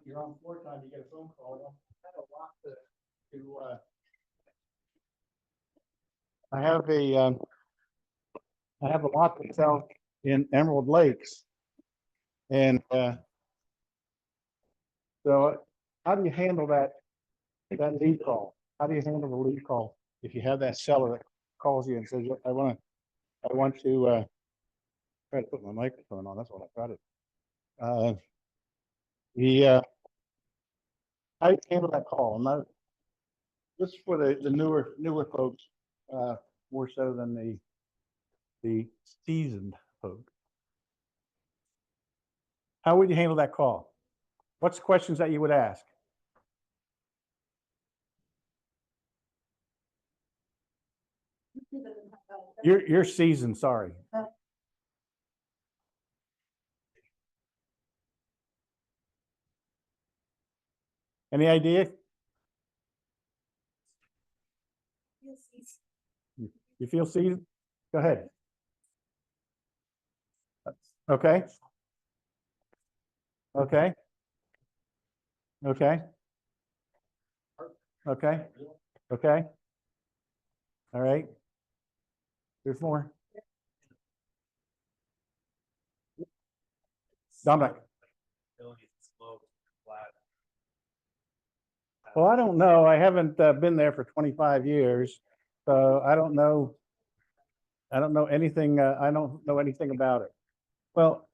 you're on floor time, you get a phone call. I have a lot I have I have a lot to sell in Emerald Lakes. And so how do you handle that lead call? How do you handle the lead call if you have that seller that calls you and says, I want to try to put my microphone on, that's what I got it. How do you handle that call? I'm not, this is for the newer folks, more so than the seasoned folks. How would you handle that call? What's the questions that you would ask? You're seasoned, sorry. Any idea? You feel seasoned? Go ahead. Okay. Okay. Okay. Okay. Okay. All right. There's more. Dominic. Well, I don't know. I haven't been there for 25 years, so I don't know. I don't know anything. I don't know anything about it. Well,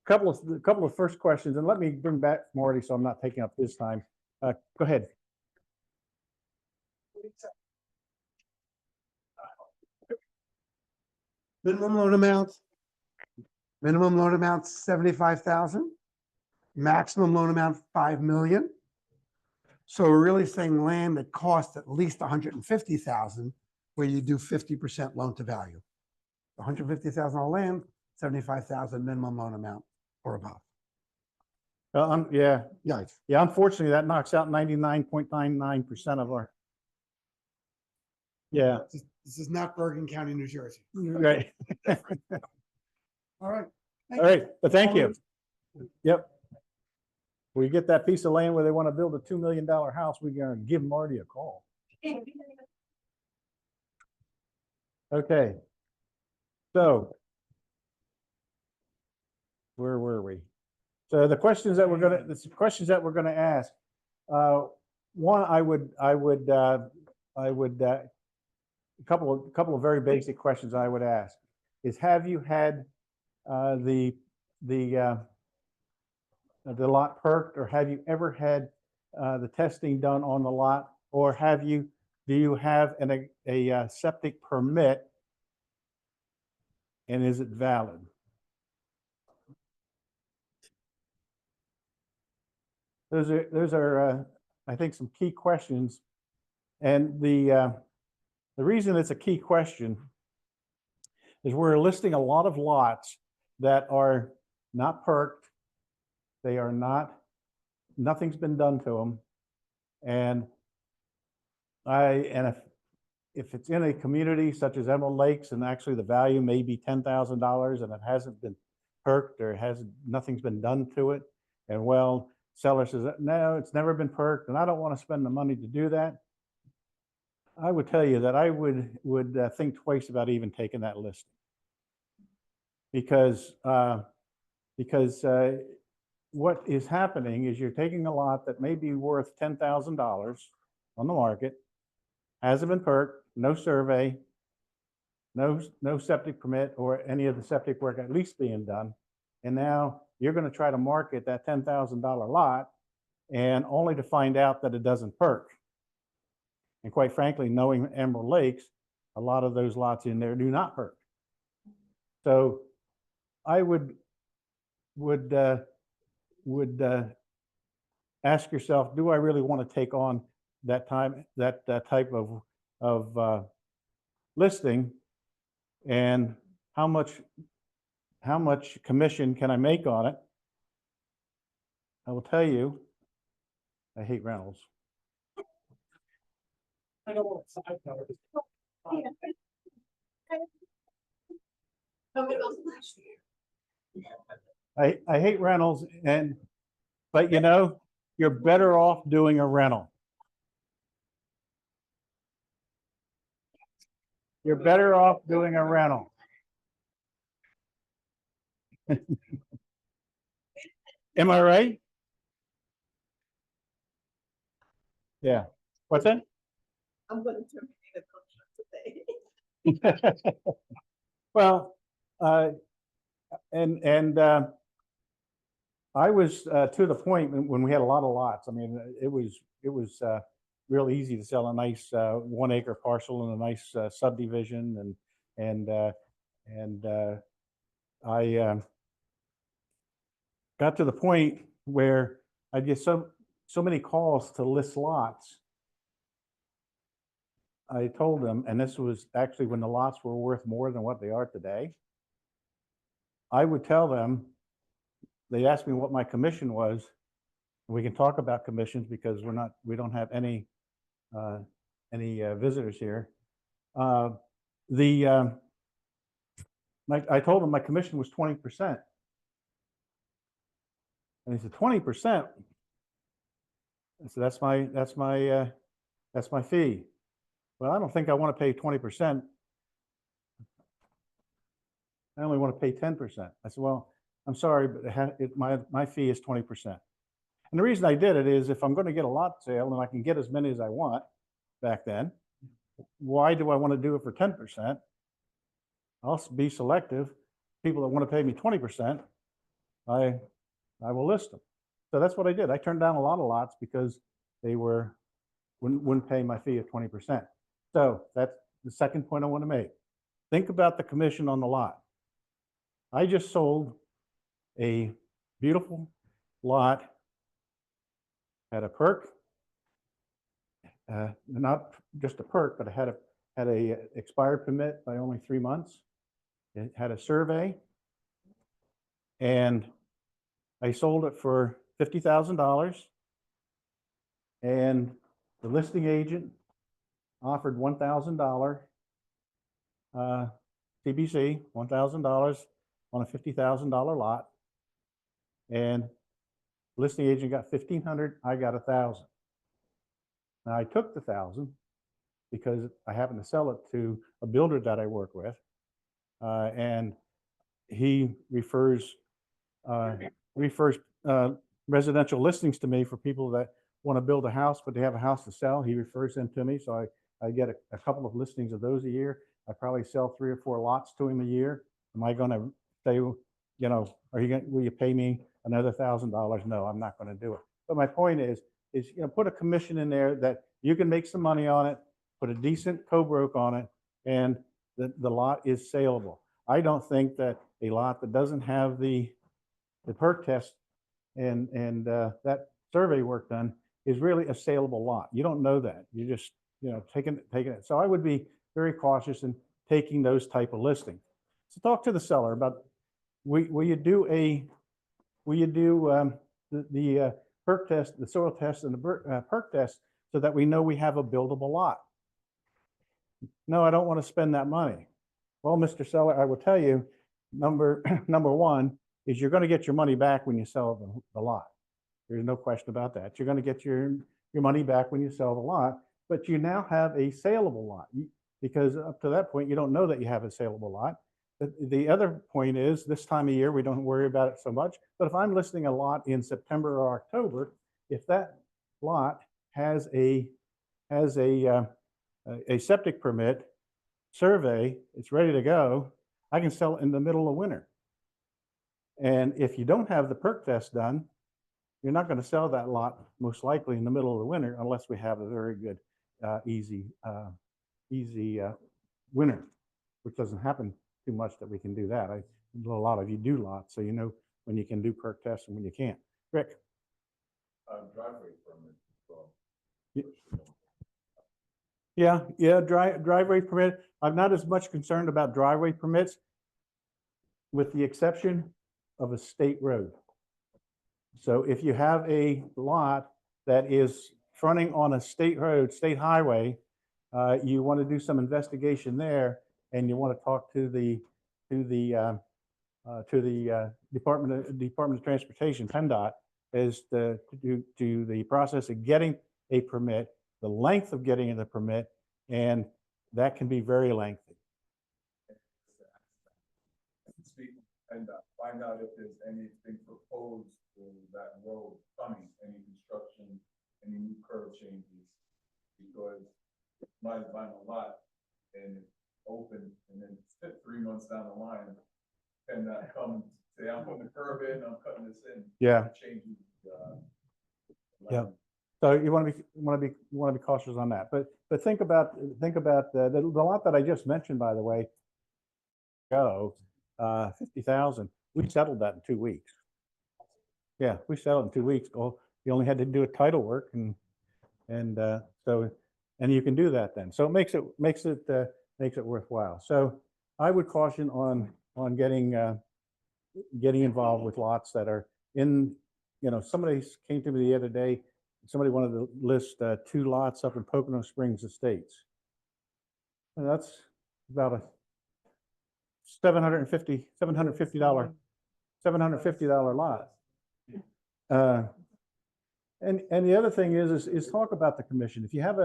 a couple of first questions, and let me bring back Marty, so I'm not taking up his time. Go ahead. Minimum loan amount 75,000. Maximum loan amount 5 million. So we're really saying land that costs at least 150,000, where you do 50% loan to value. 150,000 on land, 75,000 minimum loan amount or above. Yeah. Yikes. Yeah. Unfortunately, that knocks out 99.99% of our. Yeah. This is not Bergen County, New Jersey. Right. All right. All right. But thank you. Yep. We get that piece of land where they want to build a $2 million house, we're going to give Marty a call. Okay. So where were we? So the questions that we're going to ask. One, a couple of very basic questions I would ask is, have you had the lot perked, or have you ever had the testing done on the lot, or do you have a septic permit, and is it valid? Those are I think some key questions, and the reason it's a key question is we're listing a lot of lots that are not perked. They are not, nothing's been done to them. And if it's in a community such as Emerald Lakes, and actually the value may be $10,000 and it hasn't been perked, or nothing's been done to it, and well, seller says, no, it's never been perked and I don't want to spend the money to do that, I would tell you that I would think twice about even taking that listing, because what is happening is you're taking a lot that may be worth $10,000 on the market, hasn't been perked, no survey, no septic permit or any of the septic work at least being done, and now you're going to try to market that $10,000 lot, and only to find out that it doesn't perk. And quite frankly, knowing Emerald Lakes, a lot of those lots in there do not perk. So I would ask yourself, do I really want to take on that type of listing, and how much commission can I make on it? I will tell you, I hate rentals. I don't want side covers. I hate rentals, and But you know, you're better off doing a rental. You're better off doing a rental. Am I right? Yeah. What's that? I'm gonna terminate the contract today. Well, and I was to the point when we had a lot of lots. I mean, it was real easy to sell a nice 1 acre parcel and a nice subdivision, and I got to the point where I get so many calls to list lots. I told them, and this was actually when the lots were worth more than what they are today. I would tell them, they asked me what my commission was. We can talk about commissions because we don't have any visitors here. I told them my commission was 20%. And he said, 20%? I said, that's my fee. Well, I don't think I want to pay 20%. I only want to pay 10%. I said, well, I'm sorry, but my fee is 20%. And the reason I did it is if I'm going to get a lot sale and I can get as many as I want back then, why do I want to do it for 10%? I'll be selective. People that want to pay me 20%, I will list them. So that's what I did. I turned down a lot of lots because they wouldn't pay my fee of 20%. So that's the second point I want to make. Think about the commission on the lot. I just sold a beautiful lot, had a perk, not just a perk, but it had a expired permit by only 3 months. It had a survey, and I sold it for $50,000, and the listing agent offered $1,000 CBC, $1,000 on a $50,000 lot, and listing agent got $1,500. I got $1,000. Now I took the $1,000 because I happened to sell it to a builder that I work with, and he refers residential listings to me for people that want to build a house, but they have a house to sell. He refers them to me, so I get a couple of listings of those a year. I probably sell 3 or 4 lots to him a year. Am I going to say, you know, will you pay me another $1,000? No, I'm not going to do it. But my point is, you know, put a commission in there that you can make some money on it, put a decent co-broke on it, and the lot is saleable. I don't think that a lot that doesn't have the perk test and that survey work done is really a saleable lot. You don't know that. You just, you know, taking it. So I would be very cautious in taking those type of listings. So talk to the seller about, will you do the perk test, the soil test, and the perk test, so that we know we have a buildable lot? No, I don't want to spend that money. Well, Mr. Seller, I will tell you, number one is you're going to get your money back when you sell the lot. There's no question about that. You're going to get your money back when you sell the lot, but you now have a saleable lot, because up to that point, you don't know that you have a saleable lot. The other point is, this time of year, we don't worry about it so much, but if I'm listing a lot in September or October, if that lot has a septic permit, survey, it's ready to go, I can sell it in the middle of winter. And if you don't have the perk test done, you're not going to sell that lot most likely in the middle of the winter unless we have a very good, easy winter, which doesn't happen too much that we can do that. I know a lot of you do lots, so you know when you can do perk tests and when you can't. Rick? Driveway permit. Yeah, driveway permit. I'm not as much concerned about driveway permits, with the exception of a state road. So if you have a lot that is fronting on a state road, state highway, you want to do some investigation there, and you want to talk to the Department of Transportation, PennDOT, as to the process of getting a permit, the length of getting the permit, and that can be very lengthy. Speak and find out if there's anything proposed for that road coming, any construction, any new curb changes. Because mine's buying a lot and it's open, and then 3 months down the line, can that come and say, I'm putting a curb in, I'm cutting this in. Yeah. Changing. Yeah. So you want to be cautious on that. But think about the lot that I just mentioned, by the way. 50,000. We settled that in 2 weeks. Yeah, we settled in 2 weeks. Oh, you only had to do a title work and you can do that then. So it makes it worthwhile. So I would caution on getting involved with lots that are in, somebody came to me the other day, somebody wanted to list 2 lots up in Pocono Springs Estates. And that's about a $750 lot. And the other thing is talk about the commission. If you have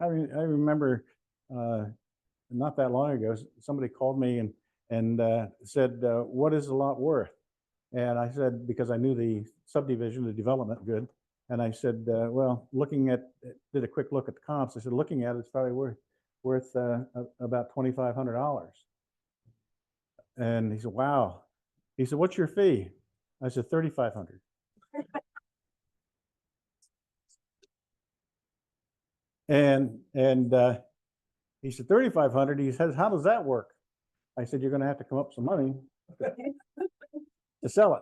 I remember not that long ago, somebody called me and said, what is the lot worth? And I said, because I knew the subdivision, the development good. And I said, well, did a quick look at the comps. I said, looking at it, it's probably worth about $2,500. And he said, wow. He said, what's your fee? I said, $3,500. And he said, $3,500. He says, how does that work? I said, you're going to have to come up with some money to sell it.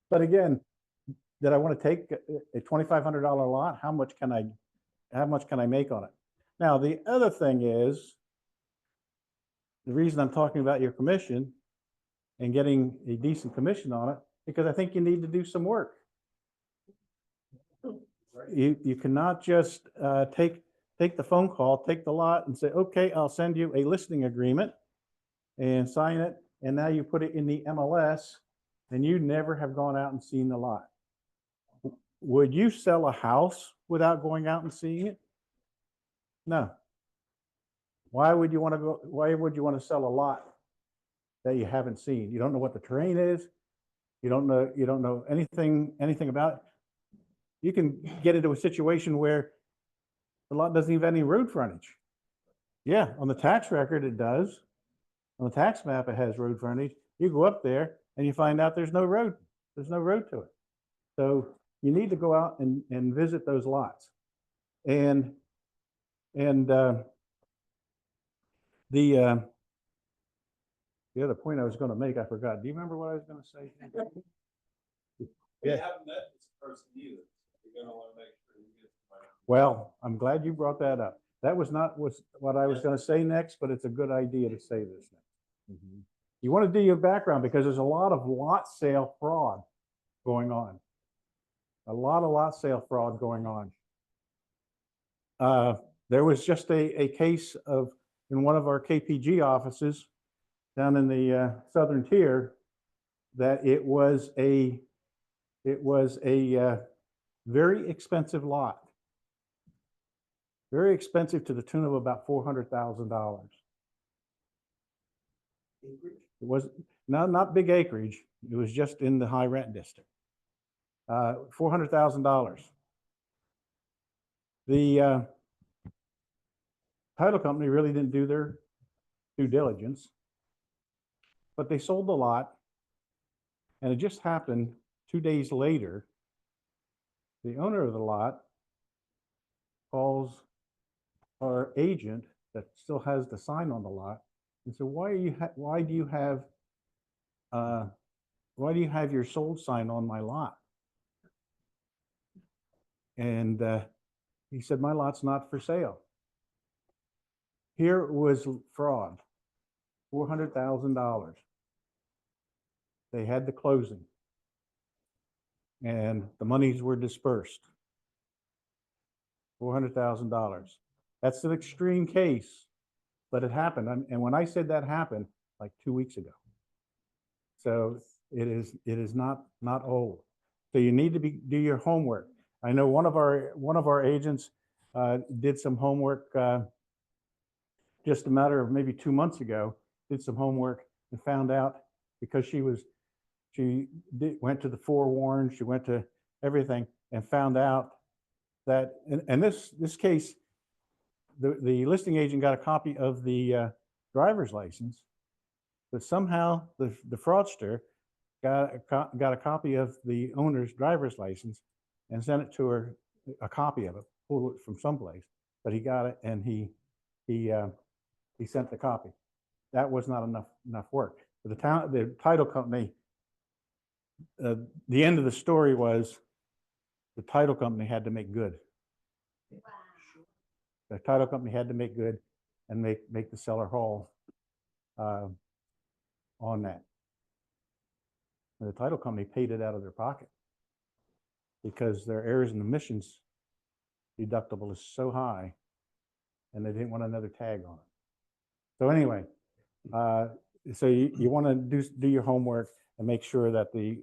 But again, did I want to take a $2,500 lot? How much can I make on it? Now, the other thing is, the reason I'm talking about your commission and getting a decent commission on it, because I think you need to do some work. You cannot just take the phone call, take the lot and say, okay, I'll send you a listing agreement and sign it. And now you put it in the MLS and you never have gone out and seen the lot. Would you sell a house without going out and seeing it? No. Why would you want to sell a lot that you haven't seen? You don't know what the terrain is. You don't know anything about it. You can get into a situation where the lot doesn't even have any road frontage. Yeah, on the tax record it does. On the tax map it has road frontage. You go up there and you find out there's no road. There's no road to it. So you need to go out and visit those lots. And the other point I was going to make, I forgot. Do you remember what I was going to say? We haven't met this person either. You're gonna want to make sure you get somebody. Well, I'm glad you brought that up. That was not what I was going to say next, but it's a good idea to say this next. You want to do your background because there's a lot of lot sale fraud going on. A lot of lot sale fraud going on. There was just a case in one of our KPG offices down in the southern tier that it was a very expensive lot. Very expensive to the tune of about $400,000. It was not big acreage. It was just in the high rent district. $400,000. The title company really didn't do their due diligence, but they sold the lot, and it just happened 2 days later. The owner of the lot calls our agent that still has the sign on the lot and said, why do you have your sold sign on my lot? And he said, my lot's not for sale. Here was fraud, $400,000. They had the closing and the monies were dispersed. $400,000. That's an extreme case, but it happened. And when I said that happened, like 2 weeks ago. So it is not old. So you need to do your homework. I know one of our agents did some homework just a matter of maybe 2 months ago, did some homework and found out because went to the forewarned, she went to everything and found out that, and this case, the listing agent got a copy of the driver's license, but somehow the fraudster got a copy of the owner's driver's license and sent it to her, a copy of it, pulled it from someplace, but he got it and he sent the copy. That was not enough work. The title company, the end of the story was the title company had to make good. The title company had to make good and make the seller whole on that. And the title company paid it out of their pocket because their errors and omissions deductible is so high, and they didn't want another tag on it. So anyway, so you want to do your homework and make sure that the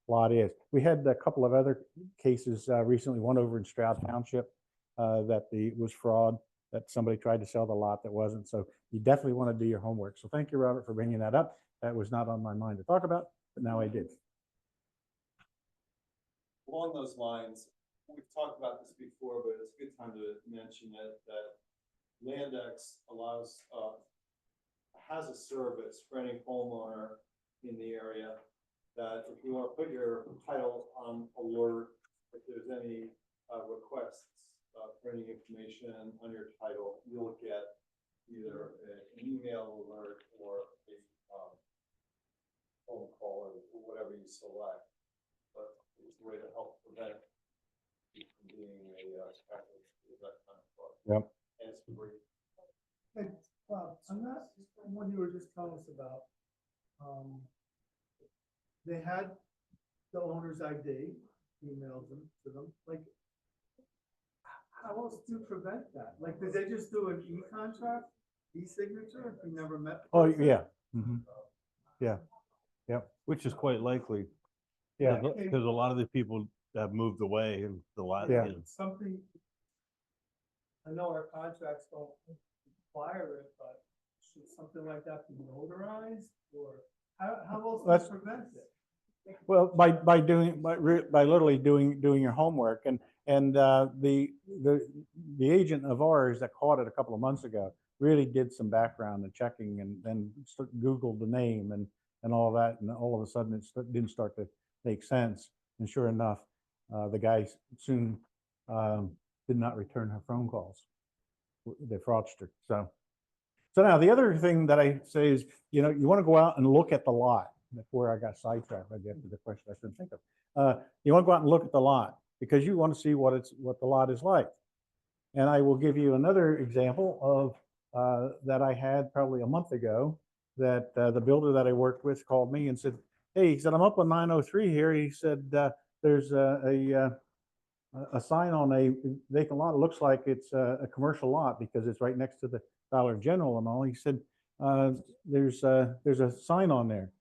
lot is. We had a couple of other cases recently, one over in Stroud Township that was fraud, that somebody tried to sell the lot that wasn't. So you definitely want to do your homework. So thank you, Robert, for bringing that up. That was not on my mind to talk about, but now I did. Along those lines, we've talked about this before, but it's a good time to mention it, that Landex has a service for any homeowner in the area that if you want to put your title on alert, if there's any requests for any information on your title, you'll get either an email alert or a phone call or whatever you select. But it's a way to help prevent you from being that kind of fraud. Yep. And it's free. Hey, Bob, on that one you were just telling us about, they had the owner's ID, emailed them to them, like, how else do you prevent that? Like, did they just do an e-contract, e-signature, if you never met? the Oh, person? yeah. Mhm. Yeah. Yep. Which is quite likely. Yeah. Because a lot of the people have moved away and the lot. Yeah. you know, Something, I know our contracts don't require it, but should something like that be notarized, or how else do That's- you prevent it? Well, by literally doing your homework, and the agent of ours that caught it a couple of months ago really did some background and checking, and then Googled the name and all that, and all of a sudden it didn't start to make sense. And sure enough, the guy soon did not return her phone calls, the fraudster. So now the other thing that I say is, you want to go out and look at the lot. That's where I got sidetracked right after the question I shouldn't think of. You want to go out and look at the lot because you want to see what the lot is like. And I will give you another example of that I had probably a month ago, that the builder that I worked with called me and said, hey, he said, I'm up on 903 here. He said, there's a sign on a vacant lot. It looks like it's a commercial lot because it's right next to the Dollar General and all. He said, there's a sign on there.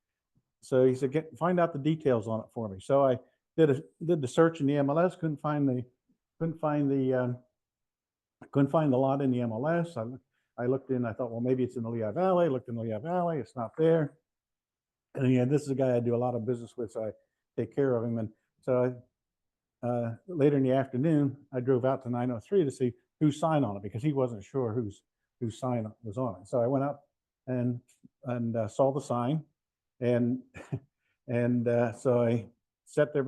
So he said, find out the details on it for me. So I did the search in the MLS, couldn't find the lot in the MLS. I looked in, I thought, well, maybe it's in the Lehigh Valley. Looked in the Lehigh Valley, it's not there. And again, this is a guy I do a lot of business with, so I take care of him. And so later in the afternoon, I drove out to 903 to see whose sign on it, because he wasn't sure whose sign was on it. So I went up and saw the sign, and so I sat there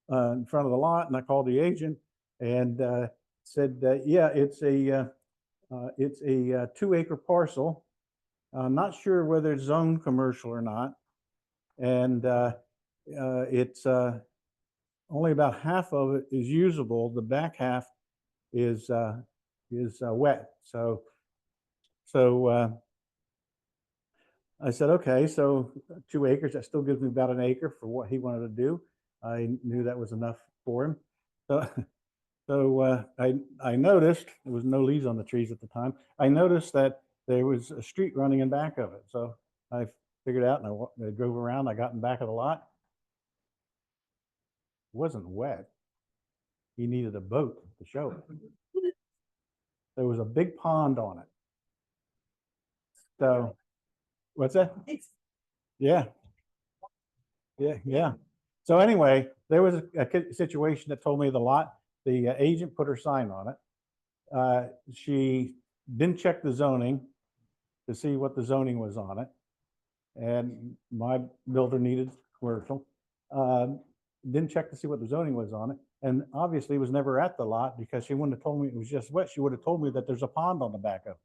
in front of the lot, and I called the agent and said, yeah, it's a 2-acre parcel. Not sure whether it's zoned commercial or not, and it's only about half of it is usable. The back half is wet. So I said, okay, so 2 acres, that still gives me about 1 acre for what he wanted to do. I knew that was enough for him. So I noticed there was no leaves on the trees at the time. I noticed that there was a street running in back of it. So I figured out, and I drove around, I got in back of the lot. It wasn't wet. He needed a boat to show it. There was a big pond on it. So, what's that? Yeah. Yeah. So anyway, there was a situation that told me the lot, the agent put her sign on it. She didn't check the zoning to see what the zoning was on it. And my builder needed commercial. Didn't check to see what the zoning was on it. And obviously was never at the lot because she wouldn't have told me it was just wet. She would have told me that there's a pond on the back of it.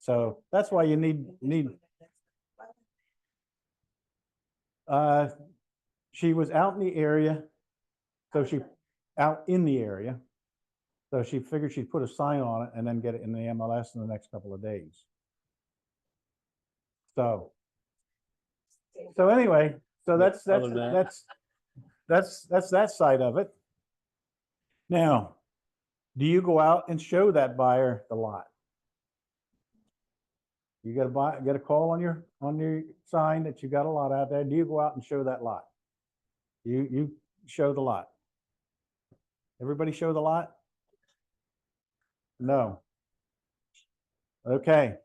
So that's why you need. She was out in the area. So she, out in the area. So she figured she'd put a sign on it and then get it in the MLS in the next couple of days. So anyway, so that's Other than that side of it. Now, do you go out and show that buyer the lot? You get a call on your sign that you got a lot out there. Do you go out and show that lot? You show the lot. Everybody show the lot? No. Okay.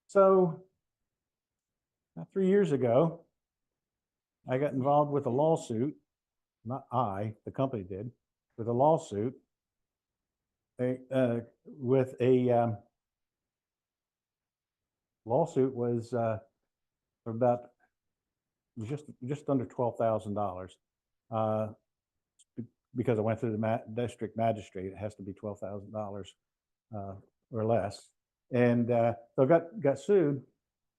So 3 years ago, I got involved with a lawsuit. Not I, the company did, with a lawsuit. With a lawsuit was for about just under $12,000. Because I went through the district magistrate, it has to be $12,000 or less. And so got sued,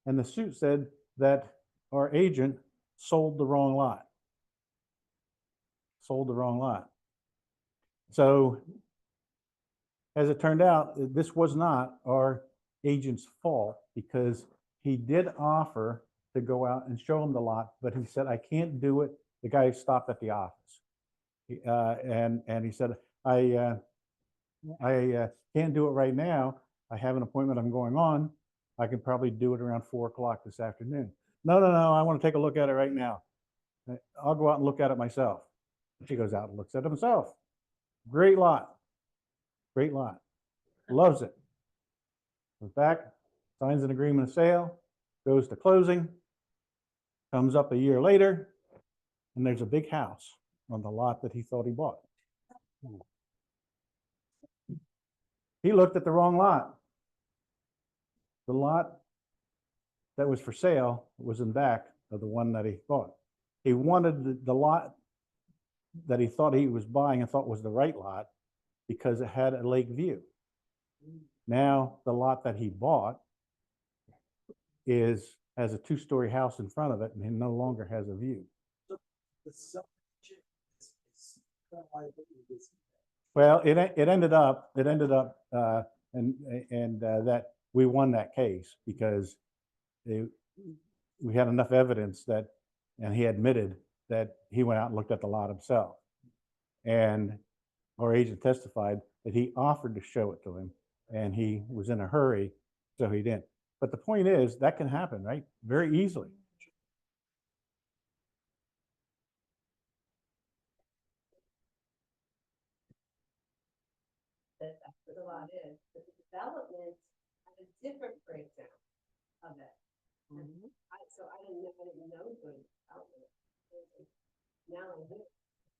and the suit said that our agent sold the wrong lot. Sold the wrong lot. So as it turned out, this was not our agent's fault because he did offer to go out and show him the lot, but he said, I can't do it. The guy stopped at the office. And he said, I can't do it right now. I have an appointment I'm going on. I can probably do it around 4 o'clock this afternoon. No, I want to take a look at it right now. I'll go out and look at it myself. She goes out and looks at it himself. Great lot. Great lot. Loves it. Goes back, signs an agreement of sale, goes to closing, comes up a year later, and there's a big house on the lot that he thought he bought. He looked at the wrong lot. The lot that was for sale was in back of the one that he bought. He wanted the lot that he thought he was buying and thought was the right lot because it had a lake view. Now the lot that he bought has a 2-story house in front of it and it no longer has a view. Well, it ended up that we won that case because we had enough evidence that, and he admitted that he went out and looked at the lot himself. And our agent testified that he offered to show it to him and he was in a hurry, so he didn't. But the point is that can happen, right? Very easily. That's what the lot is, but the development had a different breakdown of it. So I didn't know good development. Now I do.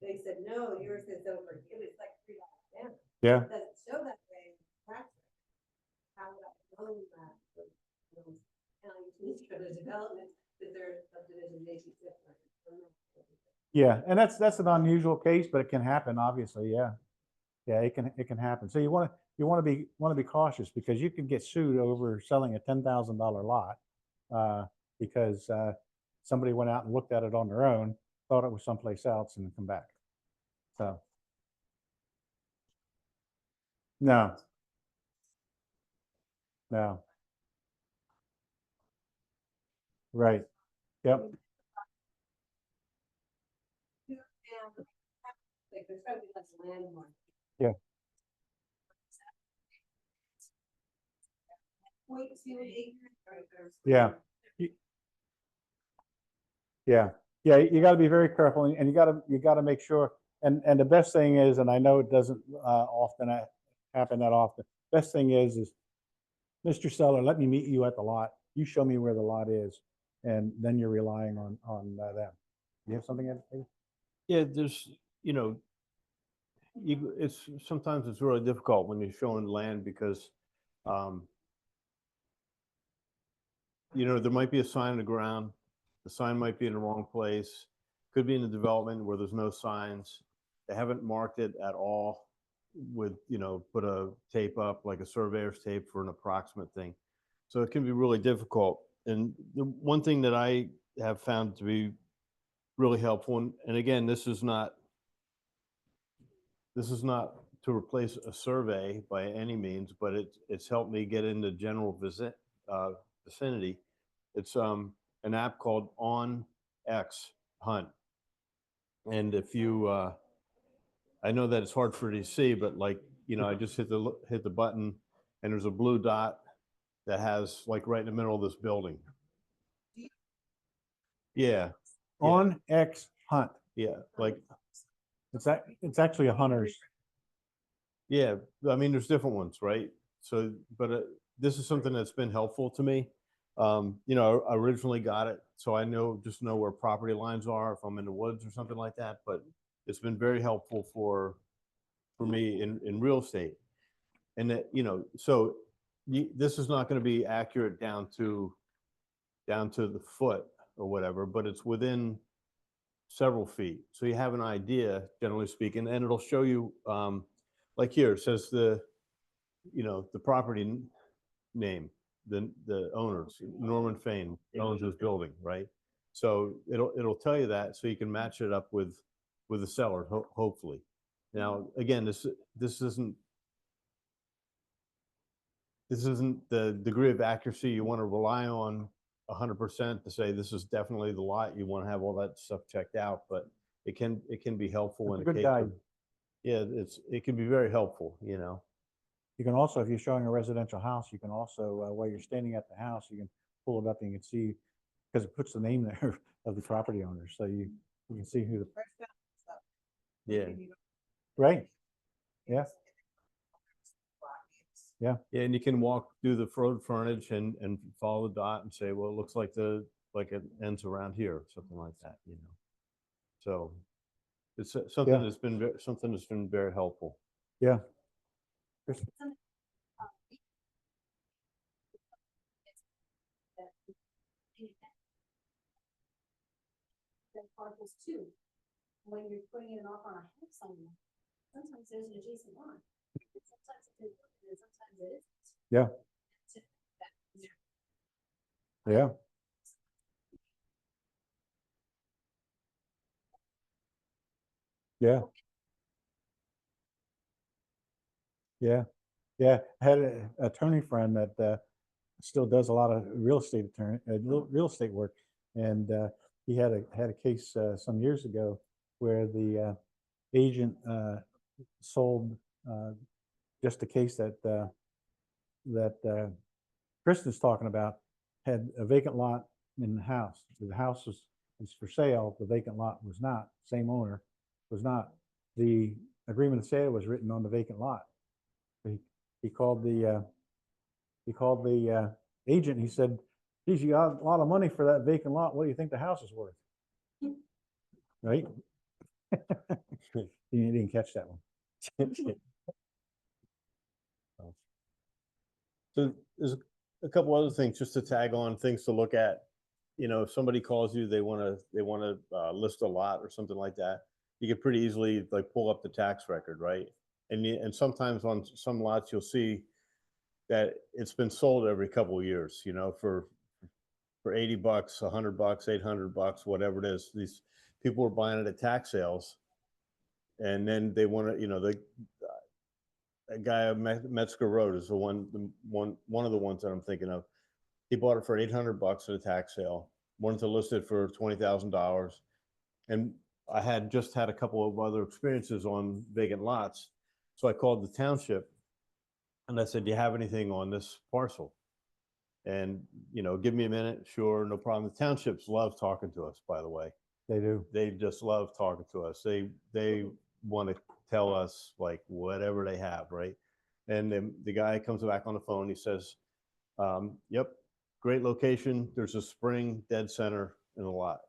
They said, no, yours is over, it was like $3 down. Yeah. It doesn't show that way in practice. How would I know that? County needs for the development, that their subdivision may be different. Yeah, and that's an unusual case, but it can happen, obviously. Yeah, it can happen. So you want to be cautious because you can get sued over selling a $10,000 lot because somebody went out and looked at it on their own, thought it was someplace else, and then come back. So no. Right. Yep. Like there's gotta be less landmark. Yeah. 0.2 acres. Yeah. Yeah, yeah, you gotta be very careful and you gotta make sure, and the best thing is, and I know it doesn't often happen that often. Best thing is Mr. Seller, let me meet you at the lot. You show me where the lot is, and then you're relying on them. You have something? Ed? Yeah, there's, you know, it's, sometimes it's really difficult when you're showing land because, um, you know, there might be a sign on the ground. The sign might be in the wrong place. Could be in the development where there's no signs. They haven't marked it at all with, you know, put a tape up, like a surveyor's tape for an approximate thing. So it can be really difficult. And the one thing that I have found to be really helpful, and again, this is not to replace a survey by any means, but it's helped me get in the general vicinity. It's an app called On X Hunt. And if you, I know that it's hard for you to see, but like, you know, I just hit the button and there's a blue dot that has like right in the middle of this building. Yeah, On X Hunt. yeah, like, It's actually a hunter's. yeah, I mean, there's different ones, right? So, but this is something that's been helpful to me. You know, I originally got it, so I just know where property lines are if I'm in the woods or something like that. But it's been very helpful for me in real estate. And that, you know, so this is not going to be accurate down to the foot or whatever, but it's within several feet. So you have an idea, generally speaking, and it'll show you, like here, it says you know, the property name, the owners, Norman Fain owns this building, right? So it'll tell you that, so you can match it up with the seller, hopefully. Now, again, this isn't the degree of accuracy you want to rely on 100% to say this is definitely the lot. You want to have all that stuff checked out, but it can be helpful It's in a a good case guide. of, yeah, it can be very helpful, you know. You can also, if you're showing a residential house, you can also, while you're standing at the house, you can pull it up and you can see, because it puts the name there of the property owner. So you can see who the, Yeah. right? Yeah. Yeah, and you can walk through the road frontage and follow the dot and say, well, it looks like it ends around here, something like that, you know. So it's something Yeah. something that's been very helpful. Yeah. Then parcels too, when you're putting it off on a house somewhere, sometimes there's an adjacent line. Sometimes it is, and sometimes it isn't. Yeah. Yeah. Yeah. Yeah. Yeah. I had an attorney friend that still does a lot of real estate real estate work. And he had a case some years ago where the agent sold just a case that Kristen's talking about, had a vacant lot in the house. The house was for sale, the vacant lot was not, same owner was not. The agreement of sale was written on the vacant lot. He called the agent, he said, geez, you got a lot of money for that vacant lot, what do you think the house is worth? Right? You didn't catch that one. So there's a couple other things just to tag on, things to look at. You know, if somebody calls you, they want to list a lot or something like that, you can pretty easily like pull up the tax record, right? And sometimes on some lots you'll see that it's been sold every couple of years, you know, for $80, $100, $800, whatever it is. These people are buying it at tax sales, and then they want to, you know, that guy on Metzger Road is one of the ones that I'm thinking of. He bought it for $800 at a tax sale, wanted to list it for $20,000. And I had just had a couple of other experiences on vacant lots. So I called the township and I said, do you have anything on this parcel? And, give me a minute. Sure, no problem. The townships love talking to us, by the way. They do. They just love talking to us. They want to tell us like whatever they have, right? And then the guy comes back on the phone. He says, "Yep, great location. There's a spring dead center in the lot,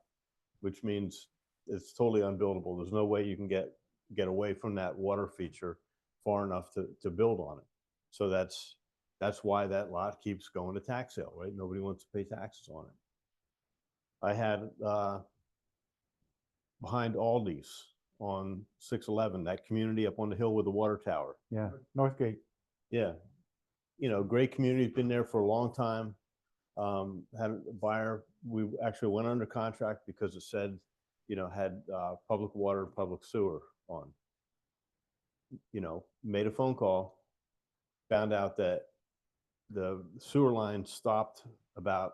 which means it's totally unbuildable. There's no way you can get away from that water feature far enough to build on it. So that's why that lot keeps going to tax sale, right? Nobody wants to pay taxes on it. I had behind Aldi's on 611, that community up on the hill with the water tower. Yeah, Northgate. Yeah. Great community, been there for a long time. Had a buyer, we actually went under contract because it said, had public water, public sewer on. Made a phone call, found out that the sewer line stopped about,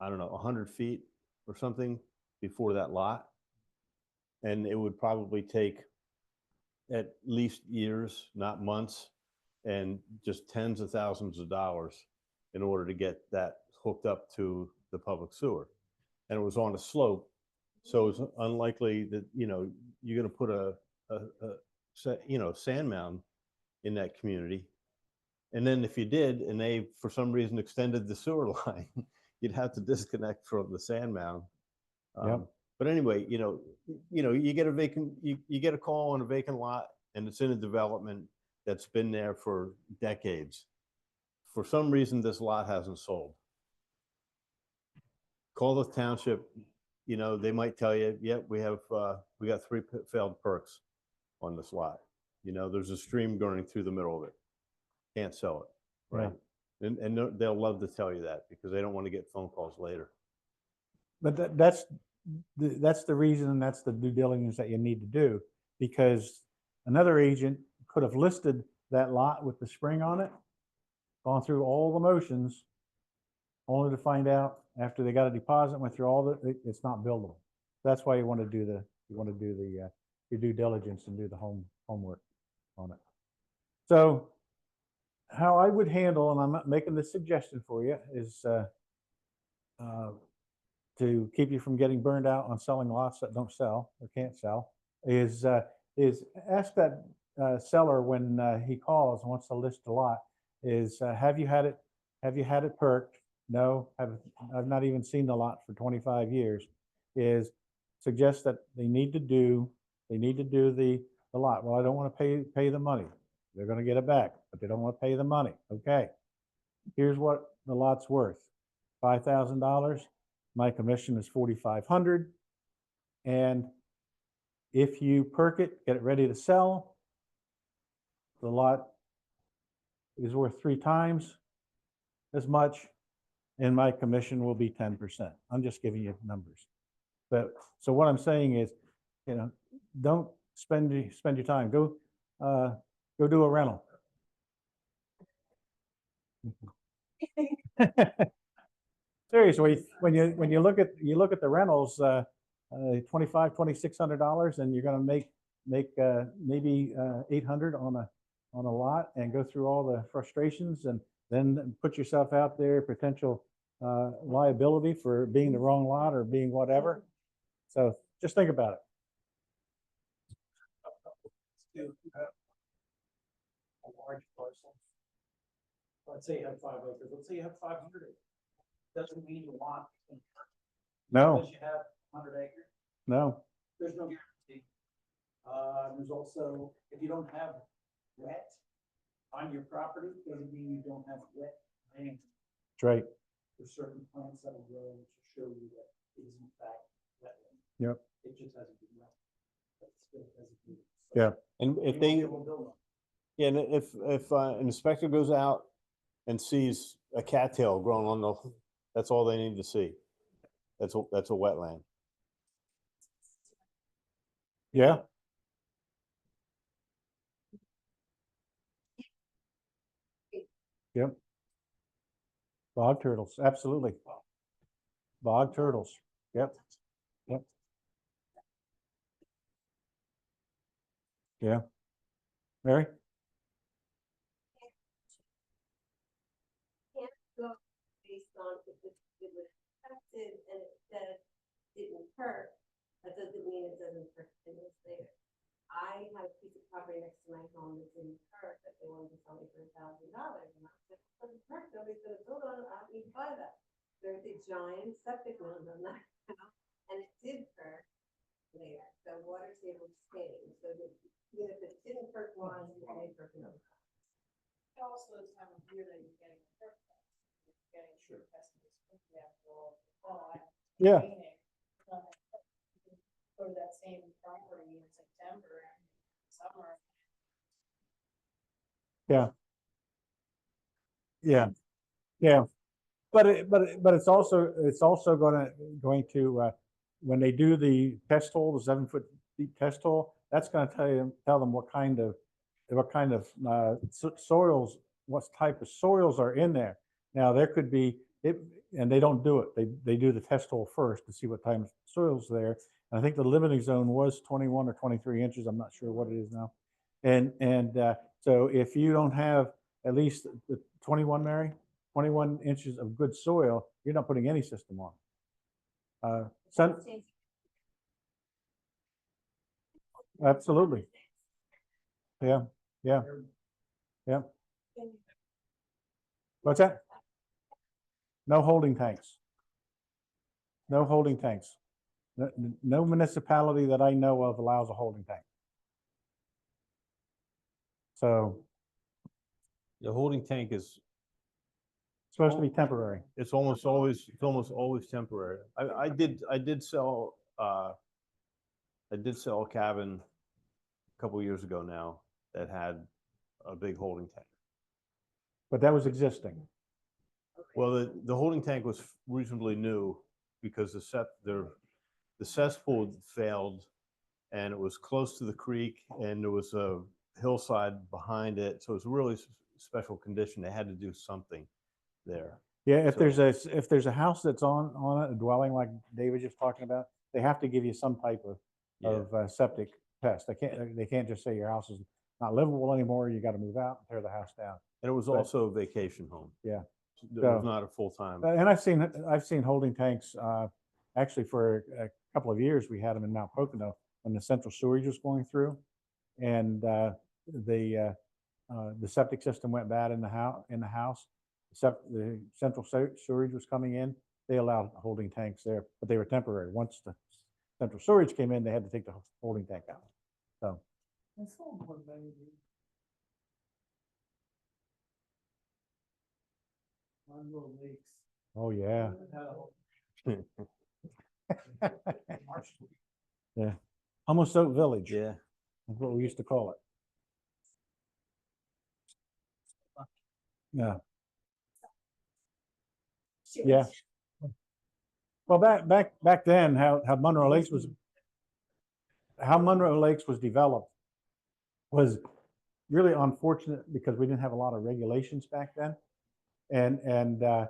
I don't know, 100 feet or something before that lot. And it would probably take at least years, not months, and just tens of thousands of dollars in order to get that hooked up to the public sewer. And it was on a slope. So it's unlikely that, you're going to put a sand mound in that community. And then if you did, and they, for some reason, extended the sewer line, you'd have to disconnect from the sand mound. Yep. But anyway, you get you get a call on a vacant lot, and it's in a development that's been there for decades. For some reason, this lot hasn't sold. Call the township. They might tell you, "Yep, we got 3 failed perks on this lot. There's a stream going through the middle of it. Can't sell it." Right. And they'll love to tell you that because they don't want to get phone calls later. But that's the reason, and that's the due diligence that you need to do, because another agent could have listed that lot with the spring on it, gone through all the motions, only to find out after they got a deposit, went through all it's not buildable. That's why you want to do your due diligence and do the homework on it. So how I would handle, and I'm not making this suggestion for you, is to keep you from getting burned out on selling lots that don't sell or can't sell, is ask that seller when he calls and wants to list a lot, is have you had it perked? No, I've not even seen the lot for 25 years. Is suggest that they need to do the lot. Well, I don't want to pay the money. They're going to get it back, but they don't want to pay the money. Okay, here's what the lot's worth: $5,000. My commission is $4,500. And if you perk it, get it ready to sell, the lot is worth 3 times as much, and my commission will be 10%. I'm just giving you numbers. But so what I'm saying is, don't spend your time. Go do a rental. Seriously, when you look at the rentals, $2,500, $2,600, and you're going to make maybe 800 on a lot, and go through all the frustrations, and then put yourself out there, potential liability for being the wrong lot or being whatever. So just think about it. Do a large parcel. Let's say you have 5 acres, let's say you have 500 acres. Doesn't mean you want. No, Because you have 100 acres, no, there's no guarantee. There's also, if you don't have wet on your property, doesn't mean you don't have wet land. that's right. There's certain plants that will grow to show you that it is in fact wetland. Yep. It just hasn't been wet. But it still hasn't been. Yeah. And You if won't they, be able to build on it. yeah, and if an inspector goes out and sees a cattail growing on that's all they need to see. That's a wetland. Yeah. Yep. Bog turtles, absolutely. Bog turtles. Yep. Yep. Yeah. Mary? Can't go it was tested and it said didn't hurt, that doesn't mean it doesn't hurt 10 years later. I have a piece of property next to my home that didn't hurt, but they wanted to sell me for $1,000. And I said, it doesn't hurt, nobody's gonna build on it, I don't need to buy that. There's a giant septic load on that, and it did hurt later, the water table changed, so that even if it didn't hurt once, it may hurt another time. Also, the time of year that you're getting a perk test. You're getting a perk test in the spring after all the fall. Yeah. raining. You can Go to that same property in September and summer. Yeah. But it's also going to, when they do the test hole, the 7-foot deep test hole, that's gonna tell them what kind of soils, what type of soils are in there. Now, there could be, and they don't do it. They do the test hole first to see what type of soils there. And I think the limiting zone was 21 or 23 inches. I'm not sure what it is now. And so if you don't have at least the 21, Mary, 21 inches of good soil, you're not putting any system on. Absolutely. Yeah. What's that? No holding tanks. No holding tanks. No municipality that I know of allows a holding tank. So The holding tank is, supposed to be temporary. it's almost always temporary. I did sell a cabin a couple years ago now that had a big holding tank. But that was existing. Well, the holding tank was reasonably new because the cesspool failed and it was close to the creek and there was a hillside behind it. So it was a really special condition. They had to do something there. Yeah, if So- there's a house that's on it, a dwelling like David just talking about, they have to give you some type of septic test. They can't just say your house is not livable anymore. You got to move out and tear the house down. And it was But- also a vacation home. Yeah. It So- was not a full-time. And I've seen holding tanks, actually for a couple of years, we had them in Mount Pocono when the central sewage was going through. And the septic system went bad in the house. The central sewage was coming in. They allowed holding tanks there, but they were temporary. Once the central sewage came in, they had to take the holding tank out. So, I saw one maybe. Monroe Lakes. oh yeah. It had a whole- Yeah. Almost Oak Village. Yeah. That's what we used to call it. Yeah. Yeah. Well, back then, how Monroe Lakes was developed was really unfortunate because we didn't have a lot of regulations back then. And the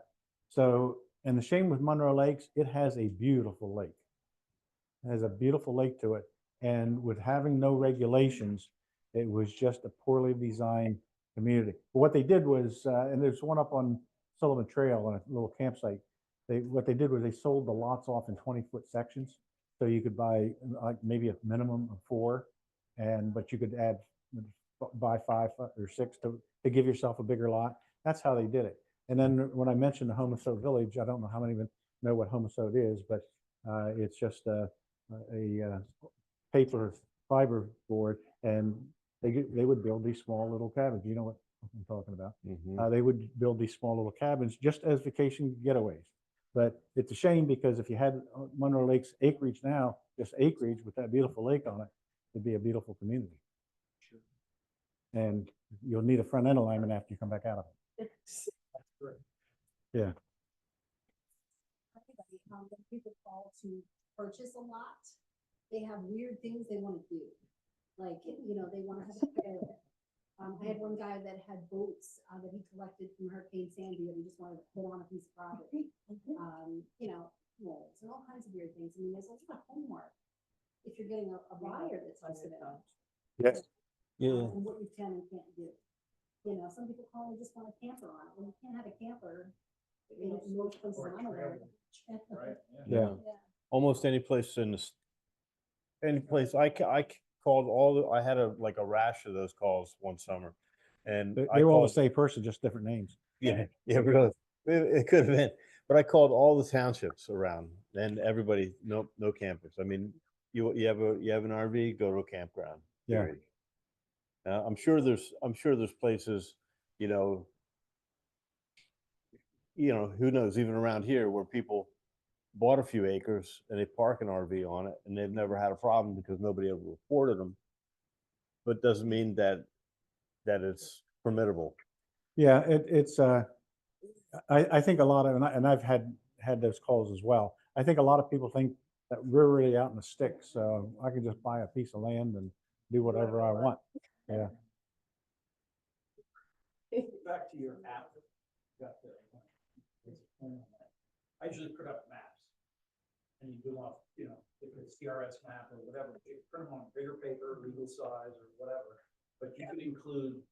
shame with Monroe Lakes, it has a beautiful lake. It has a beautiful lake to it. And with having no regulations, it was just a poorly designed community. But what they did was, and there's one up on Sullivan Trail on a little campsite. What they did was they sold the lots off in 20-foot sections. So you could buy like maybe a minimum of 4, but you could buy 5 or 6 to give yourself a bigger lot. That's how they did it. And then when I mentioned the Homosode Village, I don't know how many of you know what Homosode is, but it's just a paper fiber board, and they would build these small little cabins. You know what I'm talking about? Mhm. They would build these small little cabins just as vacation getaways. But it's a shame because if you had Monroe Lake's acreage now, just acreage with that beautiful lake on it, it'd be a beautiful community. And you'll need a front end alignment after you come back out of it. Yeah. When people call to purchase a lot, they have weird things they want to do. Like, they want to have a trailer. I had one guy that had boats that he collected from Hurricane Sandy that he just wanted to put on a piece of property. Walls and all kinds of weird things. I mean, there's a lot of homework if you're getting a buyer that's listening. Yes. Yeah. And what you can and can't do. Some people call and just want a camper on it. Well, you can't have a camper Most places I'm aware of. Right? Yeah. Almost any place in this, any place, called I had like a rash of those calls one summer. And They I they were all the called, same person, just different names. yeah, yeah, really. It could have been, but I called all the townships around and everybody, no campers. I mean, you have an RV, go to a campground. Yeah. period. I'm sure there's places, you know, who knows, even around here where people bought a few acres and they park an RV on it and they've never had a problem because nobody ever reported them. But doesn't mean that it's permittable. Yeah, it's, I think a lot of, and I've had those calls as well. I think a lot of people think that we're really out in the sticks, so I can just buy a piece of land and do whatever I want. Yeah. Back to your app. Got the- I usually print up maps. And you do off, if it's CRS map or whatever, you print them on bigger paper, legal size or whatever. But you could include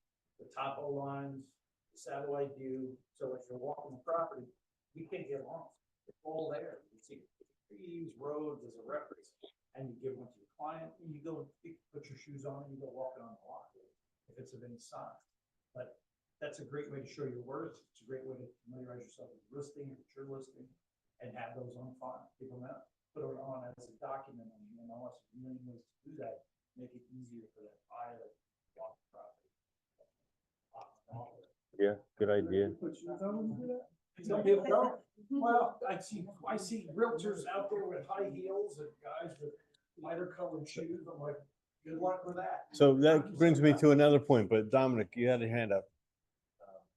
the topo lines, the satellite view, so if you're walking the property, you can't get lost. It's all there. You see trees, roads as a reference, and you give one to your client, and you go, you put your shoes on, and you go walking on the lot, if it's of any size. But that's a great way to show your worth. It's a great way to familiarize yourself with listing, if it's your listing, and have those on file. People know, put it on as a document, and unless there's a million ways to do that, make it easier for that buyer to walk the property. Yeah, good idea. Some people don't. Well, I see realtors out there with high heels and guys with lighter colored shoes. I'm like, good luck with that. So that brings me to another point, but Dominic, you had a hand up.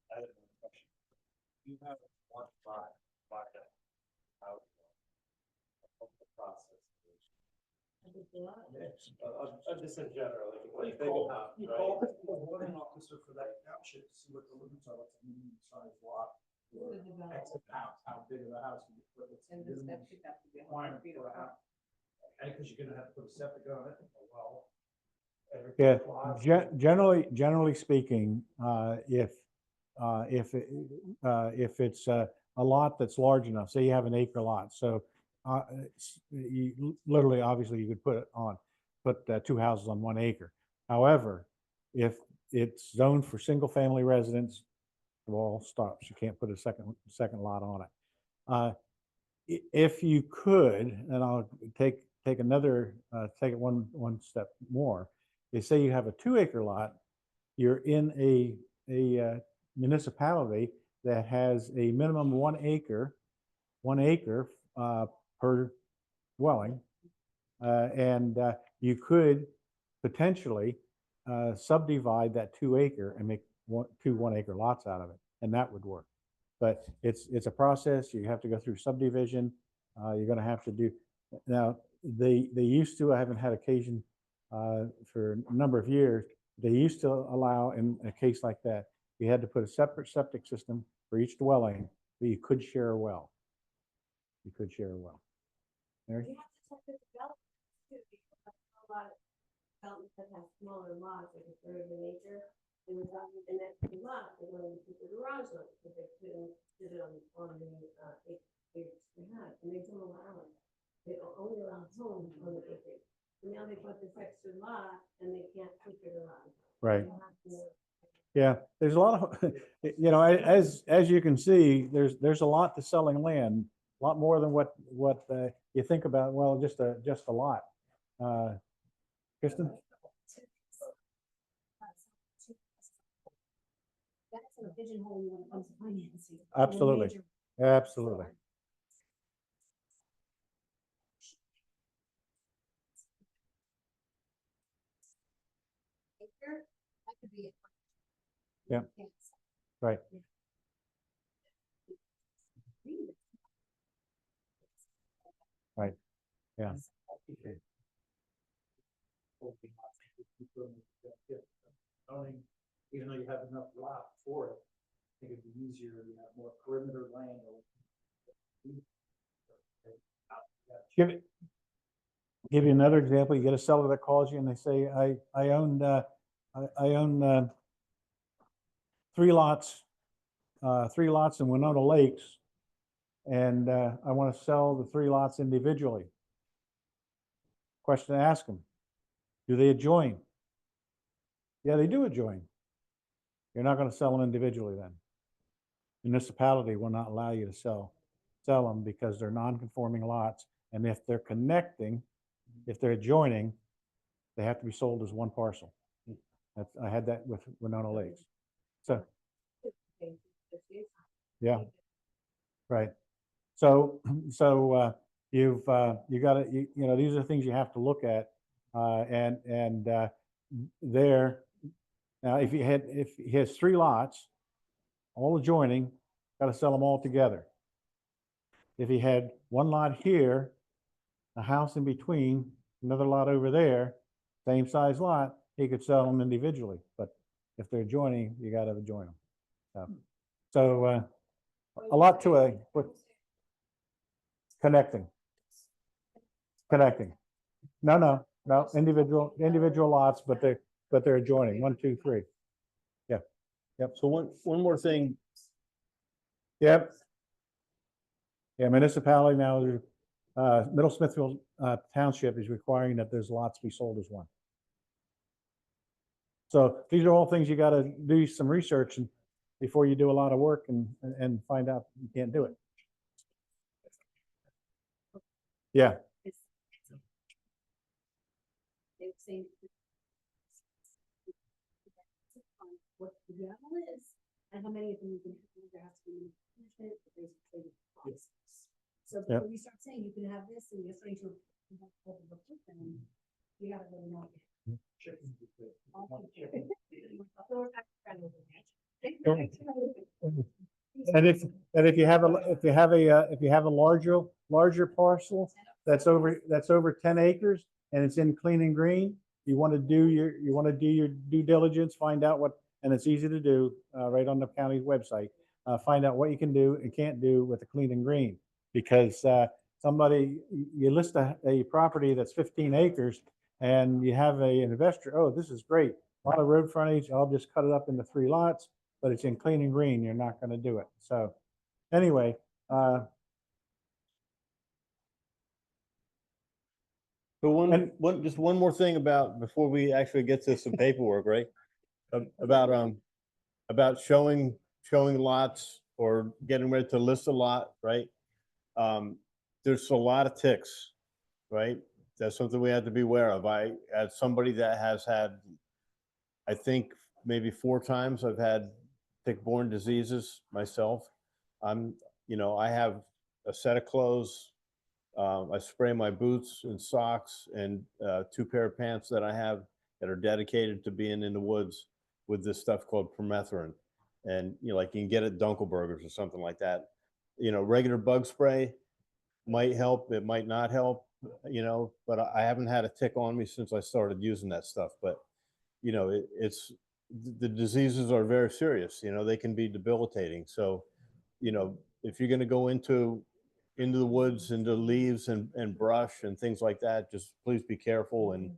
I have a question. You have one buy that house. What's the process? Just in general, like big enough, You right? call the zoning officer for that township to see what the limits are, what's the minimum size lot. Or exit house, how big of a house you put, what's the And the minimum steps should have to be 100 requirement feet for a apart. house. And because you're gonna have to put a septic on it, a well. every Yeah, couple lots. generally speaking, if it's a lot that's large enough, say you have an acre lot, so you literally, obviously, you could put two houses on 1 acre. However, if it's zoned for single family residence, the wall stops. You can't put a second lot on it. If you could, and I'll take it one step more. They say you have a 2 acre lot, you're in a municipality that has a minimum 1 acre per dwelling. And you could potentially subdivide that 2 acre and make two 1 acre lots out of it, and that would work. But it's a process. You have to go through subdivision. You're going to have to do, now, they used to, I haven't had occasion for a number of years, they used to allow, in a case like that, you had to put a separate septic system for each dwelling, but you could share a well. You could share a well. Mary? You have to check the development too, because a lot of developments that have smaller lots, like a third of an acre. And the next lot, they're going to put the garage on, because they couldn't fit it on the acres they had, and they don't allow it. They only allow homes on the acre. And now they put this extra lot, and they can't keep it around. Right. You have to- Yeah, there's a lot of, as you can see, there's a lot to selling land, a lot more than what you think about, well, just a lot. Kristen? That's a pigeonhole when it comes to financing. Absolutely. Major- Absolutely. Acre, that could be. Yeah. Right. Right. Yeah. Zoning, even though you have enough lot for it, I think it'd be easier, you have more perimeter land. Give you another example. You get a seller that calls you and they say, I own 3 lots in Winona Lakes, and I want to sell the 3 lots individually. Question to ask them, do they adjoin? Yeah, they do adjoin. You're not going to sell them individually then. Municipality will not allow you to sell them because they're non-conforming lots. And if they're connecting, if they're adjoining, they have to be sold as one parcel. I had that with Winona Lakes. So, yeah, right. So, you got to, you know, these are things you have to look at. There, now if he has 3 lots, all adjoining, got to sell them all together. If he had 1 lot here, a house in between, another lot over there, same size lot, he could sell them individually. But if they're adjoining, you got to adjoin them. So a lot to connecting. No, individual lots, but they're adjoining. 1, 2, 3. Yeah. Yep. So one more thing, Yep. Yeah, municipality now, Middle Smithfield Township is requiring that those lots be sold as one. So these are all things you got to do some research and before you do a lot of work and find out you can't do it. Yeah. What the level is and how many of them you can have, there has to be management, but there's a process. So Yep. before you start saying you can have this and you're starting to then you gotta really know. And if you have a larger parcel that's over 10 acres and it's in clean and green, you want to do your due diligence, find out what, and it's easy to do right on the county website. Find out what you can do and can't do with the clean and green, because you list a property that's 15 acres and you have an investor, oh, this is great, a lot of road frontage, I'll just cut it up into 3 lots, but it's in clean and green, you're not going to do it. So anyway, so just one more thing before we actually get to some paperwork, right? About showing lots or getting ready to list a lot, right? There's a lot of ticks, right? That's something we have to be aware of. As somebody that has had, I think maybe 4 times I've had tick-borne diseases myself. I have a set of clothes. I spray my boots and socks and 2 pair of pants that I have that are dedicated to being in the woods with this stuff called permethrin. And, like you can get it at Dunkelberger's or something like that. Regular bug spray might help. It might not help, but I haven't had a tick on me since I started using that stuff. But, the diseases are very serious. They can be debilitating. So, if you're going to go into the woods, into leaves and brush and things like that, just please be careful and,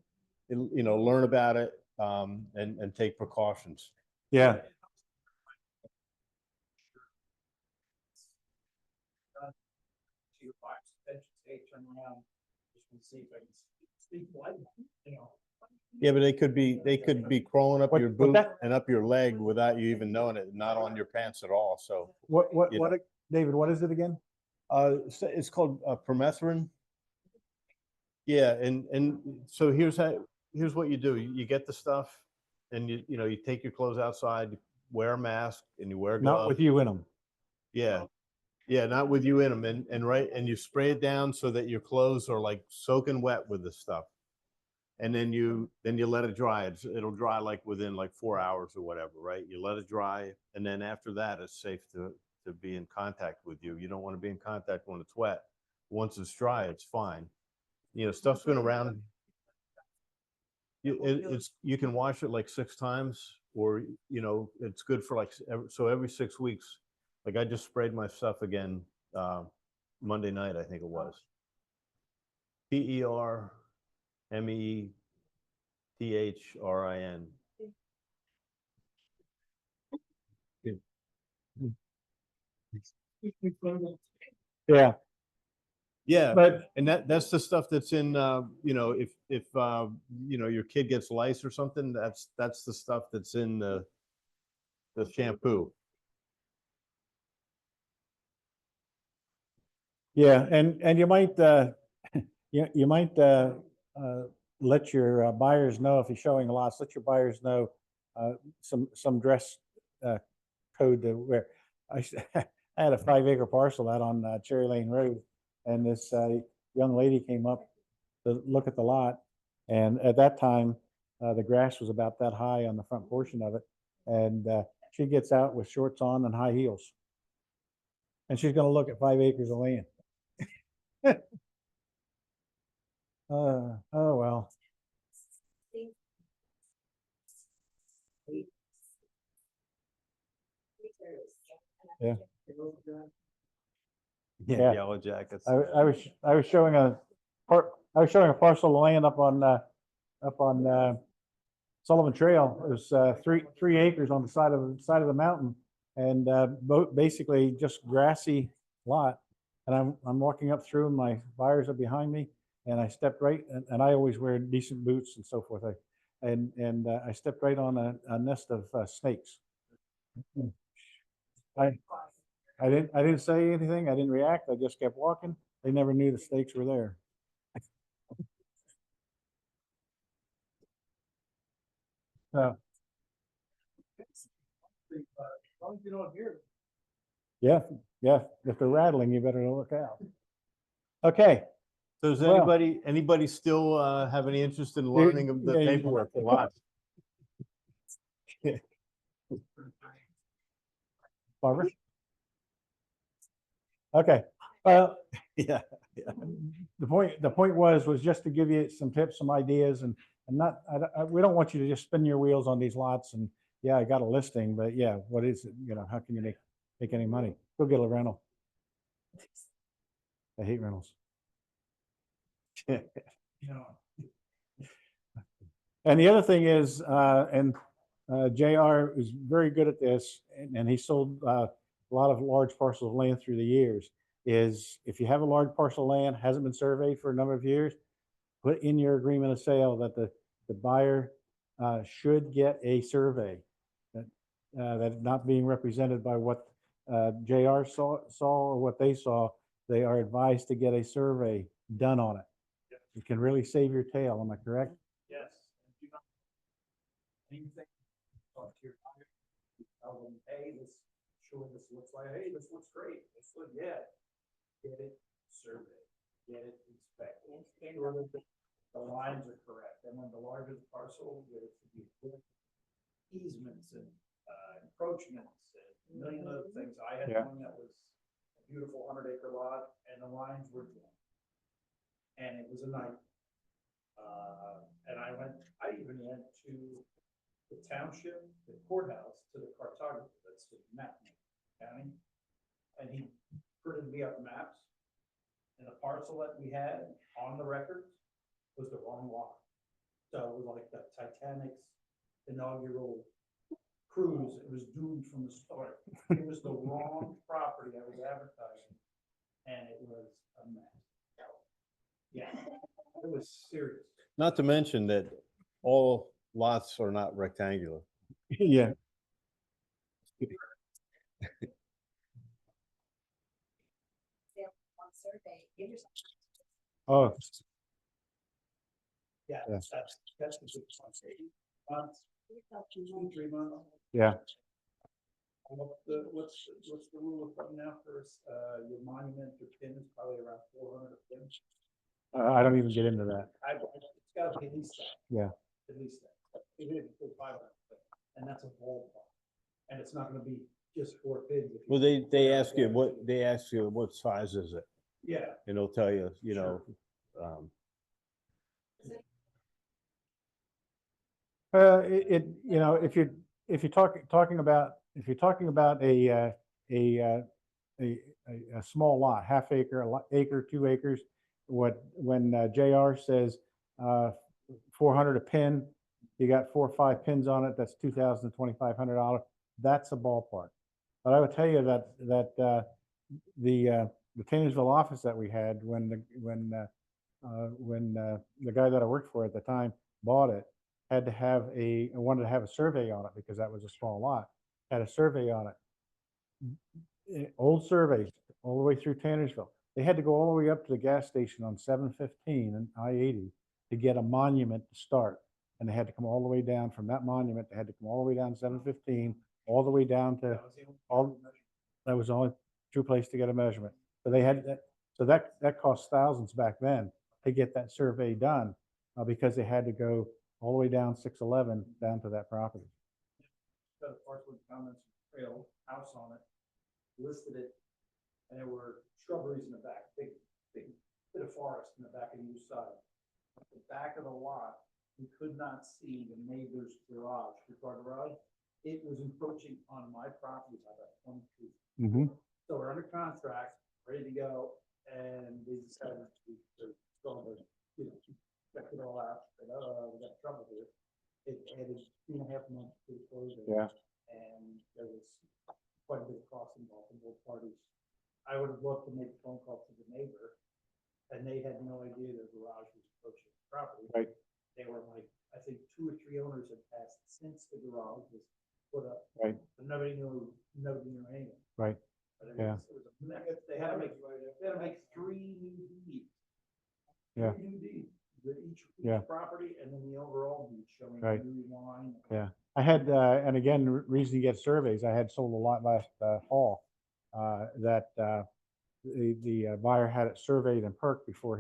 learn about it and take precautions. yeah. To your box, then say, turn around, just want to see if I can speak light, Yeah, but they could be crawling up your boot that- and up your leg without you even knowing it, not on your pants at all. So, David, what is it again? it's called permethrin. Yeah, and so here's what you do. You get the stuff, and you take your clothes outside, you wear a mask, and you wear gloves. Not with you in them. Yeah, not with you in them, and you spray it down so that your clothes are like soaking wet with this stuff, and then you let it dry. It'll dry like within like 4 hours or whatever, right? You let it dry, and then after that, it's safe to be in contact with you. You don't want to be in contact when it's wet. Once it's dry, it's fine. Stuff's been around. You can wash it like 6 times, or it's good for every 6 weeks. Like I just sprayed my stuff again Monday night, I think it was. PERMETHRIN. Yeah, Yeah, but and that's the stuff that's in, you know, if, you know, your kid gets lice or something, that's the stuff that's in the shampoo. yeah, and you might, you might, let your buyers know if you're showing lots, let your buyers know, some dress, uh, code to wear. I had a 5 acre parcel out on Cherry Lane Road, and this young lady came up to look at the lot. And at that time, the grass was about that high on the front portion of it. And she gets out with shorts on and high heels. And she's going to look at 5 acres of land. Oh, well. Yeah. Yeah. Yellow jackets. I was showing a parcel of land up on Sullivan Trail. It was 3 acres on the side of the mountain, and basically just grassy lot. And I'm walking up through, and my buyers are behind me, and I stepped right, and I always wear decent boots and so forth. I stepped right on a nest of snakes. I didn't say anything. I didn't react. I just kept walking. They never knew the snakes were there. So, As long as you don't hear it. yeah, yeah. If they're rattling, you better look out. Okay. So does Well- anybody still have any interest in learning of the yeah, you- paperwork a lot? Barbara? Okay. Well, Yeah. the point was just to give you some tips, some ideas, and not, we don't want you to just spin your wheels on these lots and, yeah, I got a listing, but yeah, what is it? You know, how can you make any money? Go get a rental. I hate rentals. You know, And the other thing is, JR is very good at this, and he sold a lot of large parcels of land through the years, is if you have a large parcel of land, hasn't been surveyed for a number of years, put in your agreement of sale that the buyer should get a survey. That not being represented by what JR saw or what they saw, they are advised to get a survey done on it. It can really save your tail, am I correct? Yes. Do not- Anything, talk to your buyer, tell them, hey, this looks like, hey, this looks great, this looks, yeah. Get it surveyed, get it inspected, sure that the lines are correct, and when the larger the parcel, there should be easements and encroachments and a million other things. I had Yeah. one that was a beautiful 100 acre lot, and the lines were drawn. And it was a night. And I even went to the township, the courthouse, to the cartographer, that's the map county. And he printed me up maps. And the parcel that we had on the records was the wrong lot. So it was like the Titanic's inaugural cruise. It was doomed from the start. It was the wrong property I was advertising. And it was a mess. Yeah, it was serious. Not to mention that all lots are not rectangular. Yeah. On survey, give yourself. Oh, Yeah, Yeah. that's the big one. 8 months, 2, 3 months. yeah. What's the rule of thumb now for your monument, your pin is probably around 400 pins. I don't even get into that. It's gotta be at least that. Yeah. At least that. Even if it's 500, and that's a ballpark. And it's not gonna be just 4 pins. if you- Well, they ask you what size is it, Yeah, and they'll tell you, you know, You know, if you're talking about a small lot, half acre, acre, 2 acres, when JR says 400 a pin, you got 4 or 5 pins on it, that's $2,000 to $2,500. That's a ballpark. But I would tell you that the the Taylorsville office that we had, when the guy that I worked for at the time bought it, had to have wanted to have a survey on it because that was a small lot, had a survey on it. Old surveys all the way through Tannersville. They had to go all the way up to the gas station on 715 and I-80 to get a monument to start. And they had to come all the way down from that monument. They had to come all the way down 715, all the way down to all. That was the only true place to get a measurement. So they had that. So that cost thousands back then to get that survey done, because they had to go all the way down 611 down to that property. Got a parcel of comments, trail, house on it, listed it, and there were shrubberies in the back, big bit of forest in the back of the east side. At the back of the lot, we could not see the neighbor's garage, the car garage. It was encroaching on my property by about 20 feet. So we're under contract, ready to go, and they decided to go, you know, check it all out, and, we got trouble here. It added 2.5 months to the closing. Yeah. And there was quite a bit of cost involved in both parties. I would have loved to make a phone call to the neighbor, and they had no idea their garage was approaching the property. Right. They were like, I think 2 or 3 owners had passed since the garage was put up. Right. But nobody knew anything. Right. But Yeah. it was a mess. They had to make 3 new deeds. Yeah. 3 new deeds, with each Yeah. property, and then the overall deed showing Right. the new line. Yeah. I had, and again, reason to get surveys, I had sold a lot last fall, that the buyer had it surveyed and perked before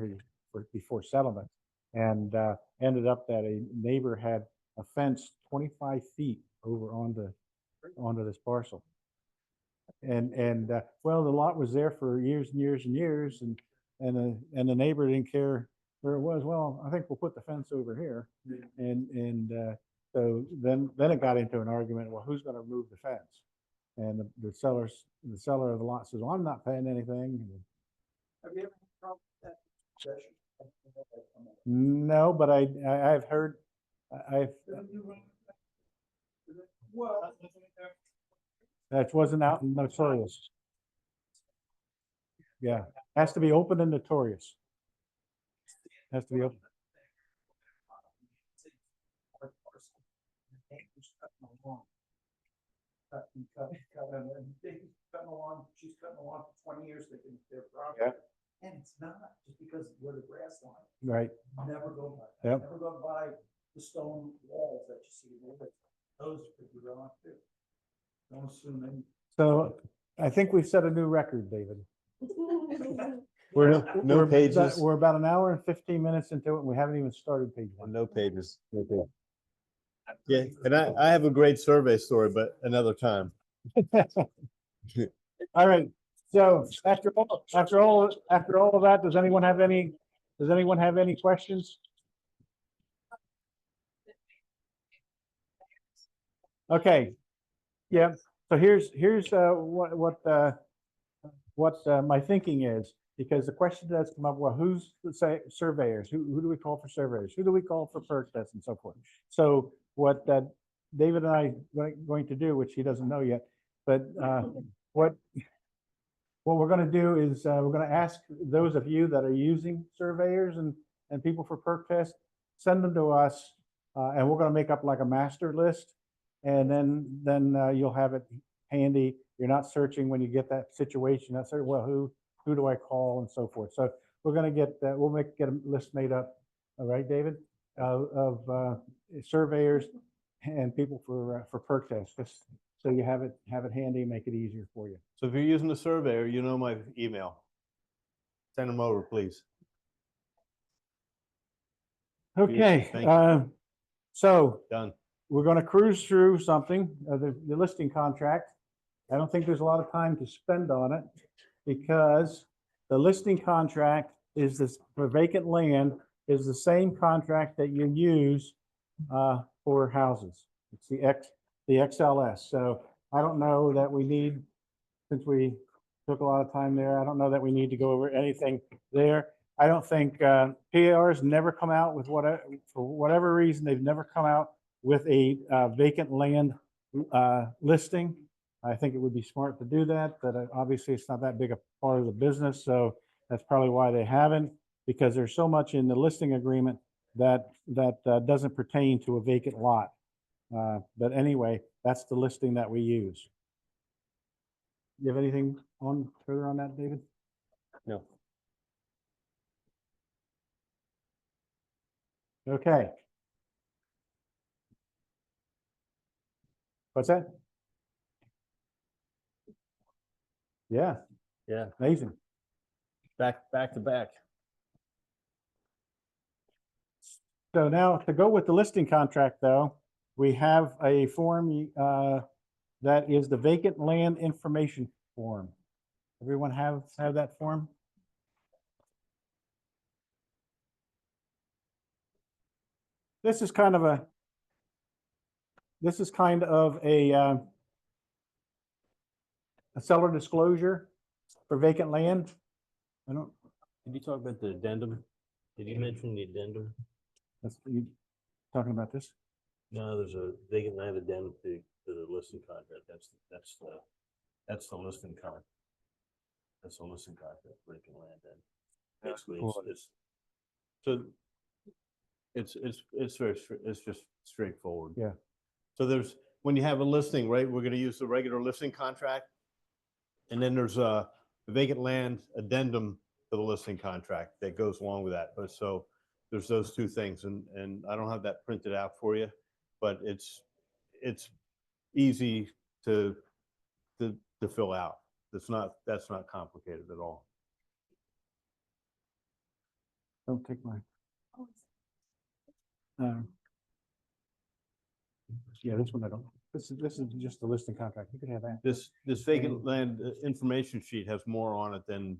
settlement. And ended up that a neighbor had a fence 25 feet over onto this parcel. And well, the lot was there for years and years and years, and the neighbor didn't care where it was. Well, I think we'll put the fence over here. And so then it got into an argument, well, who's going to remove the fence? And the seller of the lot says, well, I'm not paying anything. Have you ever had a problem with that possession? No, but I've heard, Well, that wasn't out and notorious. Yeah, has to be open and notorious. Has to be open. Cutting along, she's cutting along for 20 years, thinking it's their property. Yeah. And it's not, just because where the grass line, Right. never go by. Yep. Never go by the stone walls that you see there. Those could be wrong too. Don't assume any. So I think we've set a new record, David. No pages. We're about an hour and 15 minutes into it, and we haven't even started page 1. No pages. Yeah, and I have a great survey story, but another time. All right. So after all of that, does anyone have any questions? Okay. Yeah. So here's what my thinking is, because the question does come up, well, who's the surveyors? Who do we call for surveyors? Who do we call for perk tests and so forth? So what David and I going to do, which he doesn't know yet, but what we're going to do is we're going to ask those of you that are using surveyors and people for perk tests, send them to us, and we're going to make up like a master list, and then you'll have it handy. You're not searching when you get that situation. That's well, who do I call and so forth. So we're going to get that. We'll get a list made up. All right, David, of surveyors and people for perk tests, just so you have it handy, make it easier for you. So if you're using a surveyor, you know my email. Send them over, please. Okay, Thank you. so Done. we're going to cruise through something, the listing contract. I don't think there's a lot of time to spend on it, because the listing contract is this for vacant land is the same contract that you use for houses. It's the XLS. So I don't know that we need, since we took a lot of time there, I don't know that we need to go over anything there. I don't think PAR's never come out with for whatever reason, they've never come out with a vacant land listing. I think it would be smart to do that, but obviously it's not that big a part of the business, so that's probably why they haven't, because there's so much in the listing agreement that doesn't pertain to a vacant lot. But anyway, that's the listing that we use. You have anything on further on that, David? No. Okay. What's that? Yeah, Yeah, amazing. back to back. So now to go with the listing contract though, we have a form that is the vacant land information form. Everyone have that form? This is kind of a seller disclosure for vacant land. I don't, Did you talk about the addendum? Did you mention the addendum? that's, you talking about this? No, there's a vacant land addendum to the listing contract. That's the listing contract. That's the listing contract, vacant land then. Basically, it's just straightforward. Yeah. So there's, when you have a listing, right, we're gonna use the regular listing contract. And then there's a vacant land addendum to the listing contract that goes along with that. But so there's those two things, and I don't have that printed out for you, but it's easy to fill out. That's not complicated at all. Don't take my. Yeah, this one I don't, this is just the listing contract. You could have that. This vacant land information sheet has more on it than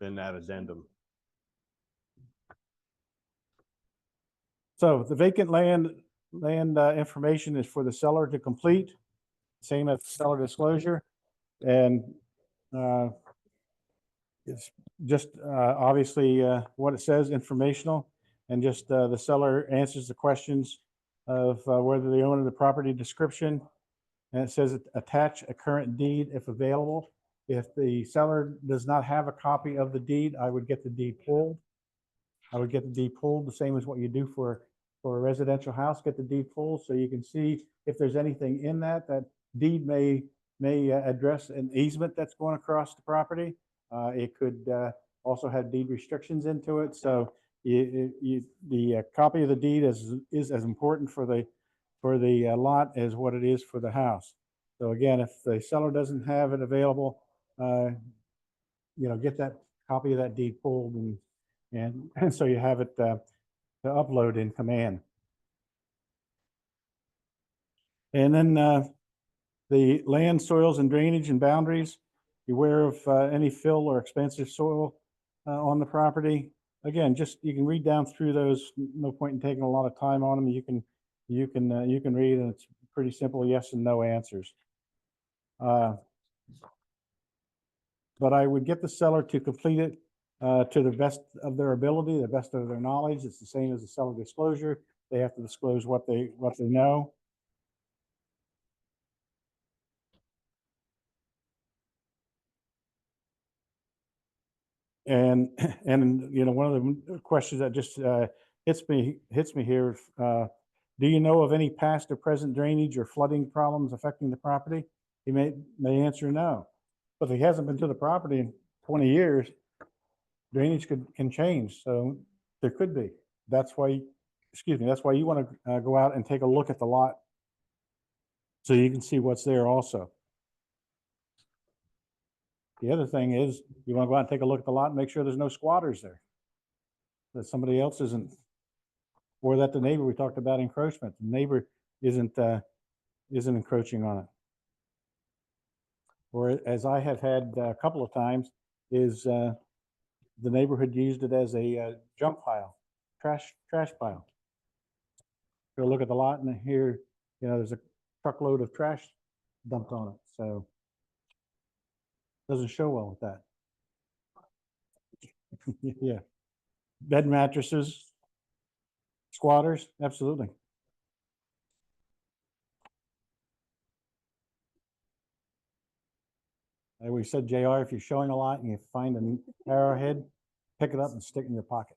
that addendum. So the vacant land information is for the seller to complete, same as seller disclosure. And it's just obviously what it says, informational, and just the seller answers the questions of whether they own the property description. And it says attach a current deed if available. If the seller does not have a copy of the deed, I would get the deed pulled. I would get the deed pulled, the same as what you do for a residential house, get the deed pulled so you can see if there's anything in that deed may address an easement that's going across the property. It could also have deed restrictions into it. So the copy of the deed is as important for the lot as what it is for the house. So again, if the seller doesn't have it available, get that copy of that deed pulled and so you have it to upload in command. And then the land, soils, and drainage and boundaries. Beware of any fill or expansive soil on the property. Again, just you can read down through those. No point in taking a lot of time on them. You can read, and it's pretty simple yes and no answers. But I would get the seller to complete it to the best of their ability, the best of their knowledge. It's the same as the seller disclosure. They have to disclose what they know. And one of the questions that just hits me here, do you know of any past or present drainage or flooding problems affecting the property? He may answer no, but if he hasn't been to the property in 20 years, drainage can change. So there could be. That's why you want to go out and take a look at the lot so you can see what's there also. The other thing is you want to go out and take a look at the lot and make sure there's no squatters there, that somebody else isn't, or that the neighbor, we talked about encroachment, the neighbor isn't encroaching on it. Or as I have had a couple of times is the neighborhood used it as a junk pile, trash pile. Go look at the lot and here, there's a truckload of trash dumped on it. So doesn't show well with that. Yeah. Bed mattresses, squatters, absolutely. like we said, JR, if you're showing a lot and you find an arrowhead, pick it up and stick it in your pocket.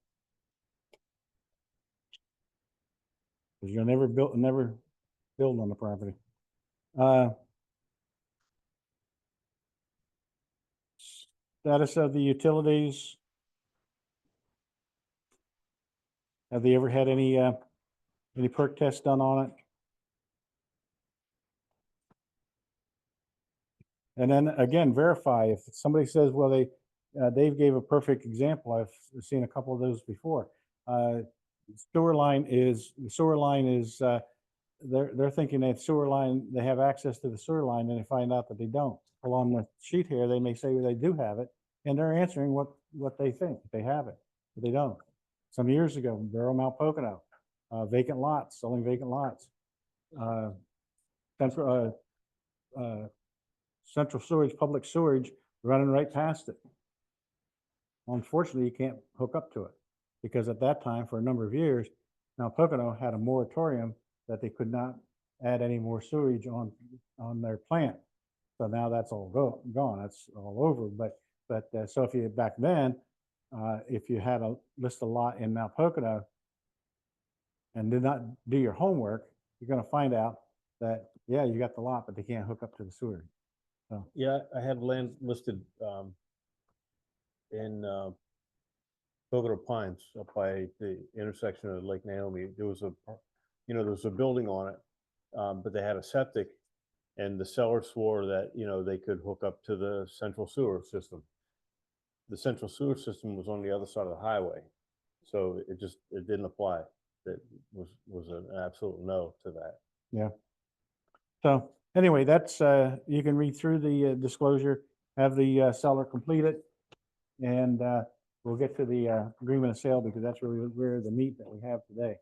Because you'll never build on the property. Status of the utilities. Have they ever had any perk tests done on it? And then again, verify if somebody says, well, Dave gave a perfect example. I've seen a couple of those before. The sewer line is, they're thinking they have access to the sewer line, and they find out that they don't. Well, on the sheet here, they may say they do have it, and they're answering what they think, they have it, but they don't. Some years ago, Barrow Mount Pocono, vacant lots, selling vacant lots. Central sewage, public sewage, running right past it. Unfortunately, you can't hook up to it, because at that time, for a number of years, Mount Pocono had a moratorium that they could not add any more sewage on their plant. So now that's all gone, that's all over. But so if you, back then, if you had a list a lot in Mount Pocono and did not do your homework, you're gonna find out that, yeah, you got the lot, but they can't hook up to the sewer. So, Yeah, I have land listed in Pocono Pines up by the intersection of Lake Naomi. There was a building on it, but they had a septic, and the seller swore that, they could hook up to the central sewer system. The central sewer system was on the other side of the highway, so it didn't apply. That was an absolute no to that. yeah. So anyway, that's, you can read through the disclosure, have the seller complete it, and we'll get to the agreement of sale, because that's really where the meat that we have today.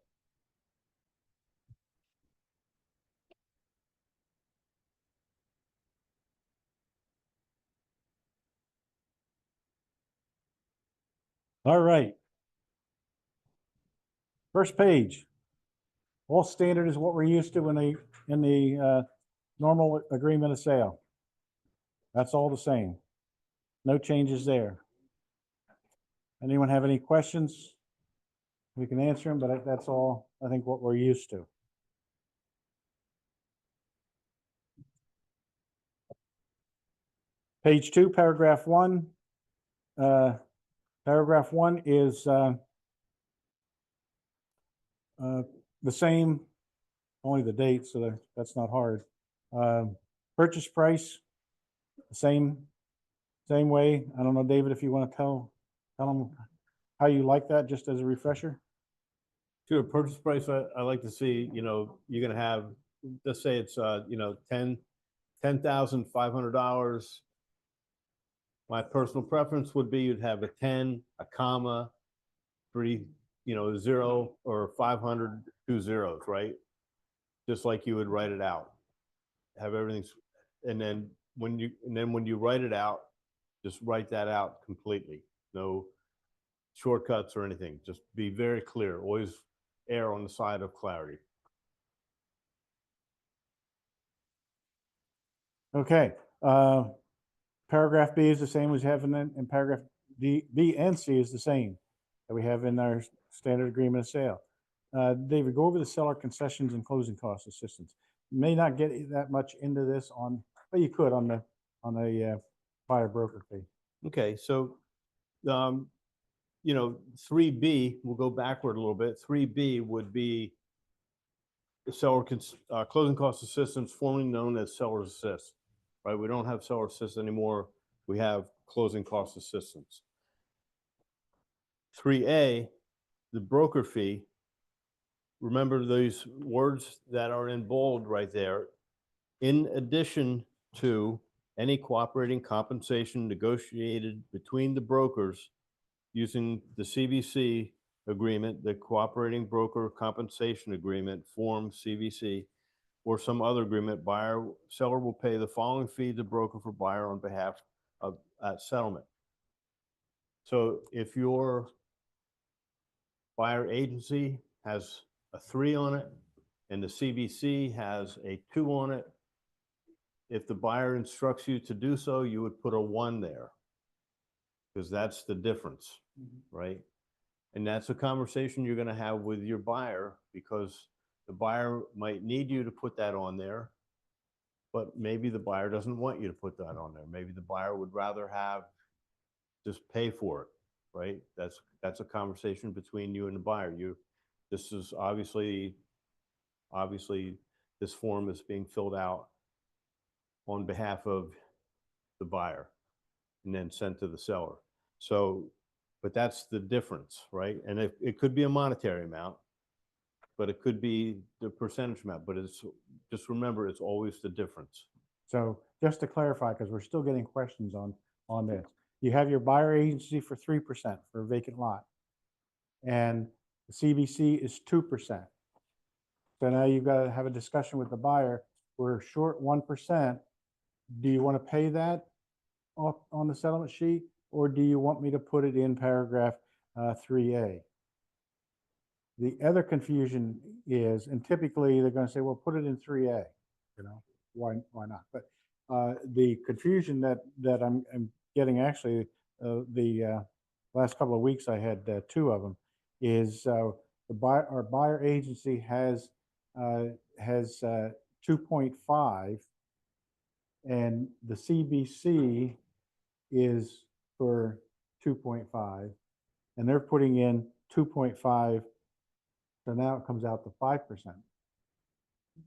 All right. First page. All standard is what we're used to in the normal agreement of sale. That's all the same. No changes there. Anyone have any questions? We can answer them, but that's all, I think, what we're used to. Page 2, paragraph 1. Paragraph 1 is the same, only the date, so that's not hard. Purchase price, the same way. I don't know, David, if you want to tell them how you like that, just as a refresher. Sure, purchase price, I like to see, you're gonna have, let's say it's, $10,500. My personal preference would be you'd have a 10, a comma, 3, 0, or 500, 2 zeros, right? Just like you would write it out. Have everything, and then when you write it out, just write that out completely. No shortcuts or anything. Just be very clear. Always err on the side of clarity. Okay. Paragraph B is the same as having in paragraph B and C is the same that we have in our standard agreement of sale. David, go over the seller concessions and closing cost assistance. You may not get that much into this but you could on the buyer broker fee. Okay, so 3B, we'll go backward a little bit. 3B would be the seller closing cost assistance, formerly known as seller's assist. Right, we don't have seller assist anymore. We have closing cost assistance. 3A, the broker fee. Remember those words that are in bold right there. In addition to any cooperating compensation negotiated between the brokers using the CVC agreement, the cooperating broker compensation agreement, form CVC, or some other agreement, seller will pay the following fee to broker for buyer on behalf of that settlement. So if your buyer agency has a 3 on it and the CVC has a 2 on it, if the buyer instructs you to do so, you would put a 1 there. Because that's the difference, right? And that's a conversation you're gonna have with your buyer, because the buyer might need you to put that on there, but maybe the buyer doesn't want you to put that on there. Maybe the buyer would rather have, just pay for it, right? That's a conversation between you and the buyer. This is obviously, this form is being filled out on behalf of the buyer and then sent to the seller. So, but that's the difference, right? And it could be a monetary amount, but it could be the percentage amount, but just remember, it's always the difference. So just to clarify, because we're still getting questions on this, you have your buyer agency for 3% for a vacant lot. And the CBC is 2%. So now you've got to have a discussion with the buyer. We're short 1%. Do you want to pay that off on the settlement sheet? Or do you want me to put it in paragraph 3A? The other confusion is, and typically they're going to say, well, put it in 3A, you know, why not? But the confusion that I'm getting, actually, the last couple of weeks I had 2 of them, is our buyer agency has 2.5, and the CBC is for 2.5, and they're putting in 2.5. So now it comes out to 5%,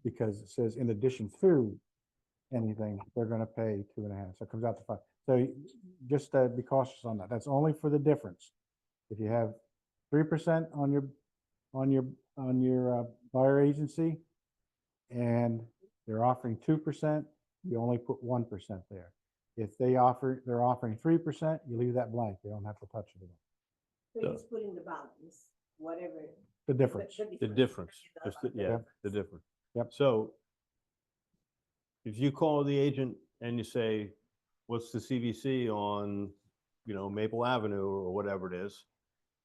because it says in addition to anything, they're going to pay 2.5. So it comes out to 5. So just be cautious on that. That's only for the difference. If you have 3% on your buyer agency, and they're offering 2%, you only put 1% there. If they're offering 3%, you leave that blank. You don't have to touch it. So you just put in the balance, whatever. The difference. The difference, just, yeah, the difference. Yep. So if you call the agent and you say, what's the CVC on, you know, Maple Avenue or whatever it is,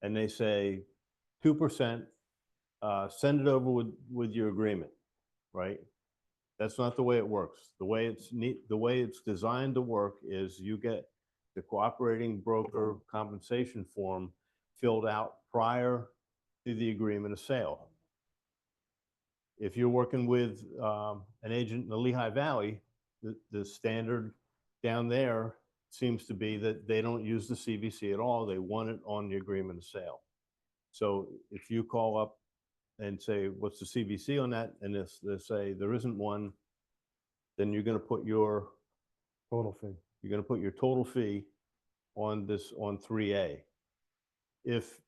and they say 2%, send it over with your agreement, right? That's not the way it works. The way it's designed to work is you get the cooperating broker compensation form filled out prior to the agreement of sale. If you're working with an agent in the Lehigh Valley, the standard down there seems to be that they don't use the CVC at all. They want it on the agreement of sale. So if you call up and say, what's the CVC on that? And if they say there isn't one, then you're going to put your Total fee. You're going to put your total fee on 3A. If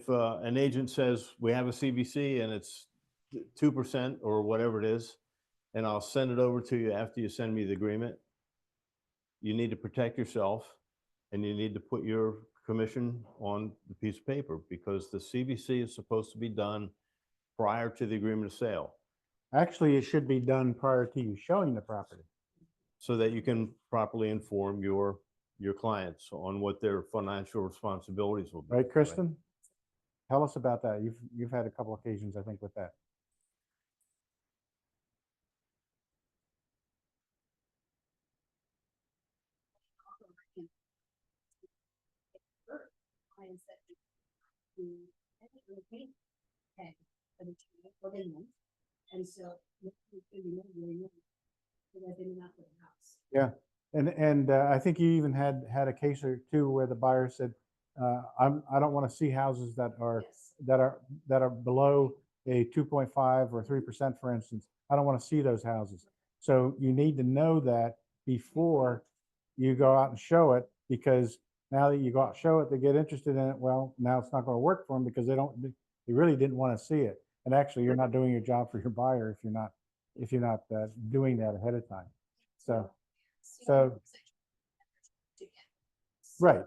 an agent says we have a CVC and it's 2% or whatever it is, and I'll send it over to you after you send me the agreement, you need to protect yourself, and you need to put your commission on the piece of paper, because the CVC is supposed to be done prior to the agreement of sale, Actually, it should be done prior to you showing the property. so that you can properly inform your clients on what their financial responsibilities will be. Right, Kristen? Tell us about that. You've had a couple occasions, I think, with that. Clients that do, I think we pay for the tree for the month. And so they're not for the house. Yeah, and I think you even had a case or two where the buyer said, I don't want to see houses that are Yes. below a 2.5 or 3%, for instance. I don't want to see those houses. So you need to know that before you go out and show it, because now that you go out and show it, they get interested in it. Well, now it's not going to work for them, because they really didn't want to see it. And actually, you're not doing your job for your buyer if you're not doing that ahead of time. So right.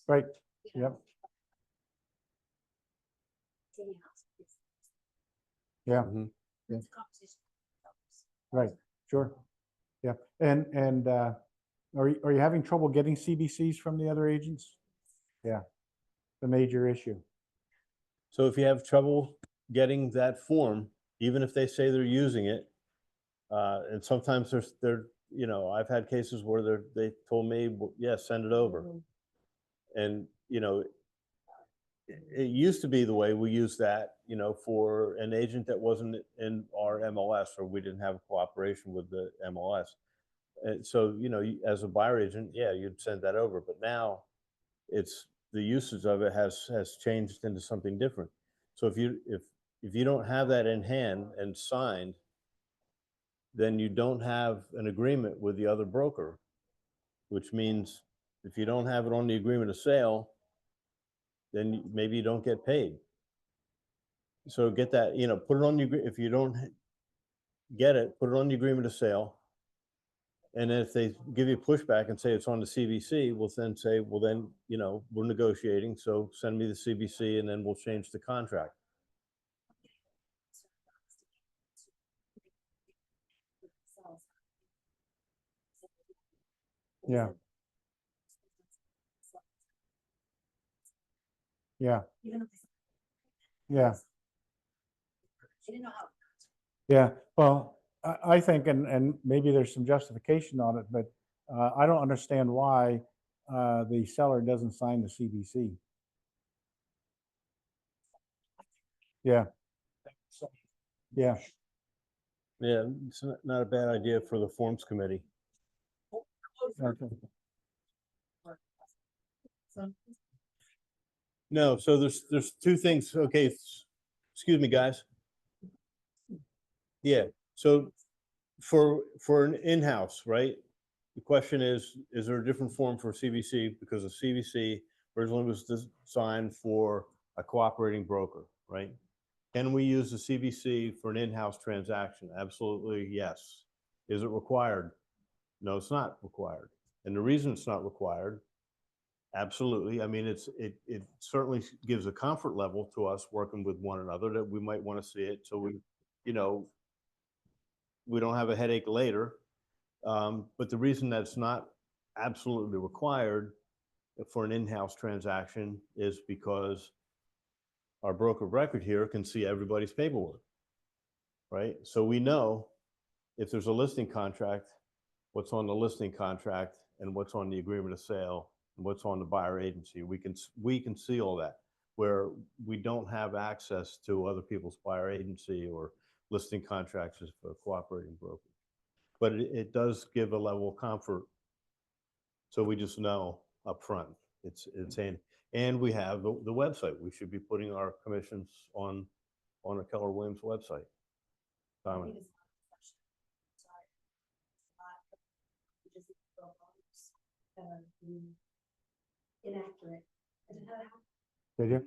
Right. Yep. Yeah. Mhm. Yeah. Right. Sure. Yeah. And are you having trouble getting CBCs from the other agents? Yeah. The major issue. So if you have trouble getting that form, even if they say they're using it. And sometimes they're, you know, I've had cases where they told me, "Well, yeah, send it over." And, you know, it used to be the way we used that, you know, for an agent that wasn't in our MLS, or we didn't have cooperation with the MLS. And so, you know, as a buyer agent, yeah, you'd send that over. But now it's the usage of it has changed into something different. So if you don't have that in hand and signed, then you don't have an agreement with the other broker, which means if you don't have it on the agreement of sale, then maybe you don't get paid. So get that, you know, put it on your, if you don't get it, put it on the agreement of sale. And if they give you pushback and say it's on the CVC, we'll then say, well, then, you know, we're negotiating, so send me the CVC and then we'll change the contract. Yeah. Yeah, Even though yeah, they didn't know how. yeah. Well, I think, and maybe there's some justification on it, but I don't understand why the seller doesn't sign the CBC. Yeah, yeah, Yeah, it's not a bad idea for the forms committee. okay. No, so there's two things. Okay, excuse me, guys. Yeah, so for an in-house, right? The question is there a different form for CVC? Because the CVC originally was designed for a cooperating broker, right? Can we use the CVC for an in-house transaction? Absolutely, yes. Is it required? No, it's not required. And the reason it's not required, absolutely. I mean, it certainly gives a comfort level to us working with one another that we might want to see it. So we, you know, we don't have a headache later. But the reason that's not absolutely required for an in-house transaction is because our broker of record here can see everybody's paperwork, right? So we know if there's a listing contract, what's on the listing contract and what's on the agreement of sale and what's on the buyer agency. We can see all that, where we don't have access to other people's buyer agency or listing contracts as a cooperating broker. But it does give a level of comfort. So we just know up front, it's saying, and we have the website. We should be putting our commissions on a Keller Williams website. Simon. Inaccurate. I didn't have it. Did you?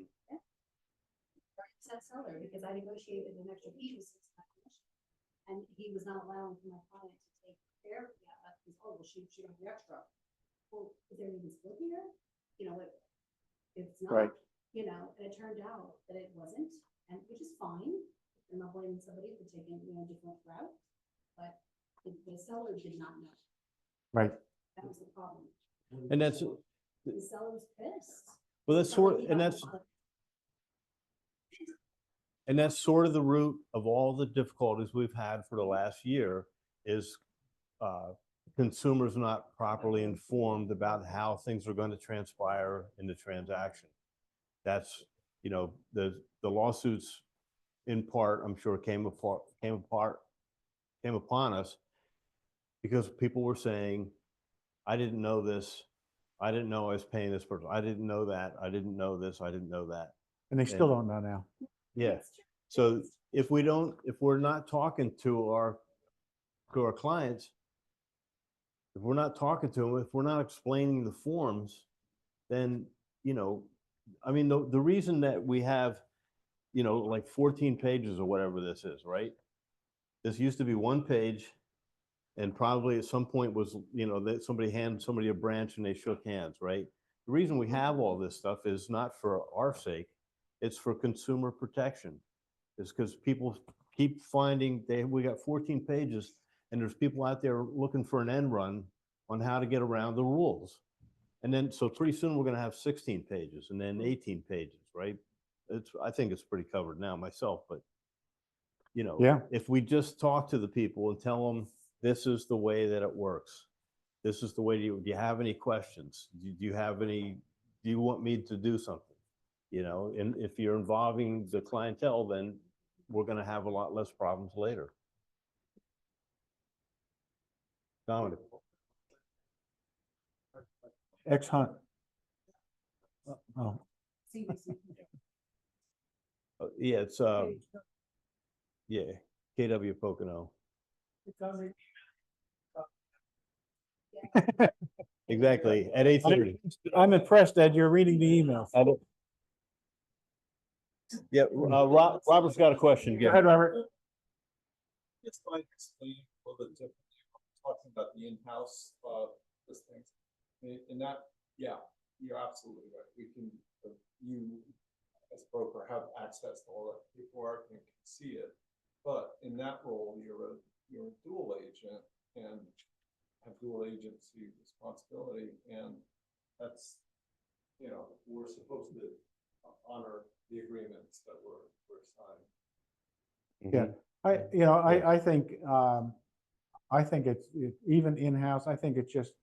Seller, because I negotiated an extra fee with my commission. And he was not allowing for my client to take care of that, because, oh, well, she got the extra. Well, is there even split here? You know, like, it's Right. not, you know, and it turned out that it wasn't, and which is fine. I'm not blaming somebody for taking, you know, a different route, but the seller did not know. Right. That was the problem. And that's, The seller was pissed. well, that's sort of, and that's sort of the root of all the difficulties we've had for the last year is consumers not properly informed about how things are going to transpire in the transaction. That's, you know, the lawsuits in part, I'm sure came upon us because people were saying, I didn't know this. I didn't know I was paying this person. I didn't know that. I didn't know this. I didn't know that. And they still don't know now. Yeah. So if we're not talking to our clients, if we're not talking to them, if we're not explaining the forms, then, you know, I mean, the reason that we have, you know, like 14 pages or whatever this is, right? This used to be one page and probably at some point was, you know, that somebody handed somebody a branch and they shook hands, right? The reason we have all this stuff is not for our sake, it's for consumer protection. It's because people keep finding we got 14 pages and there's people out there looking for an end run on how to get around the rules. And then, so pretty soon we're going to have 16 pages and then 18 pages, right? I think it's pretty covered now myself, but you know, Yeah. if we just talk to the people and tell them, this is the way that it works. This is the way do you have any questions? Do you have any, do you want me to do something? You know, and if you're involving the clientele, then we're going to have a lot less problems later. Dominic. Ex-hunt. Oh, Yeah, it's, yeah, KW Pocono. Exactly, at 8:30. I'm impressed, Ed, you're reading the emails. Yeah, Robert's got a question. Go ahead, Robert. It's like explain a little bit differently, talking about the in-house, listings. And that, yeah, you're absolutely right. We can, you as broker have access to all that paperwork and can see it. But in that role, you're a dual agent and have dual agency responsibility. And that's, you know, we're supposed to honor the agreements that we're signing. Yeah, I think it's even in-house, I think it's just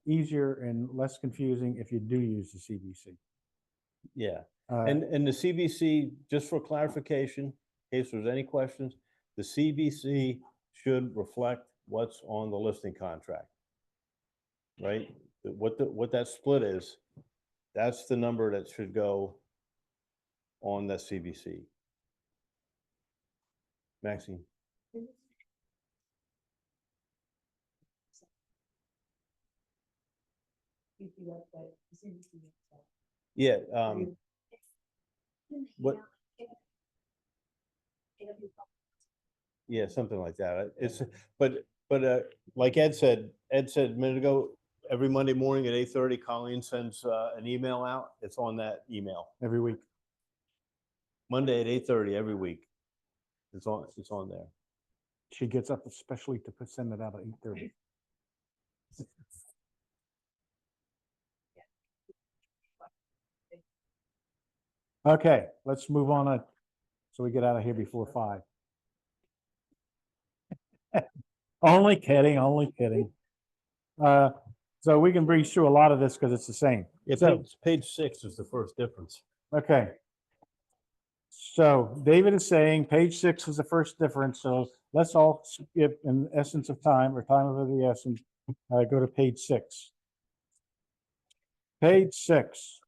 easier and less confusing if you do use the CBC. Yeah, Uh, and the CBC, just for clarification, in case there's any questions, the CBC should reflect what's on the listing contract. Right? What that split is, that's the number that should go on the CBC. Maxine. Yeah, what? Yeah, something like that. It's, but like Ed said a minute ago, every Monday morning at 8:30, Colleen sends an email out. It's on that email. every week. Monday at 8:30 every week. It's on there. She gets up especially to send it out at 8:30. Okay, let's move on so we get out of here before 5. Only kidding, only kidding. So we can breeze through a lot of this because it's the same. Yeah, So, page 6 is the first difference. okay. So David is saying page 6 is the first difference. So let's all skip in essence of time or time of the essence, go to page 6. Page 6.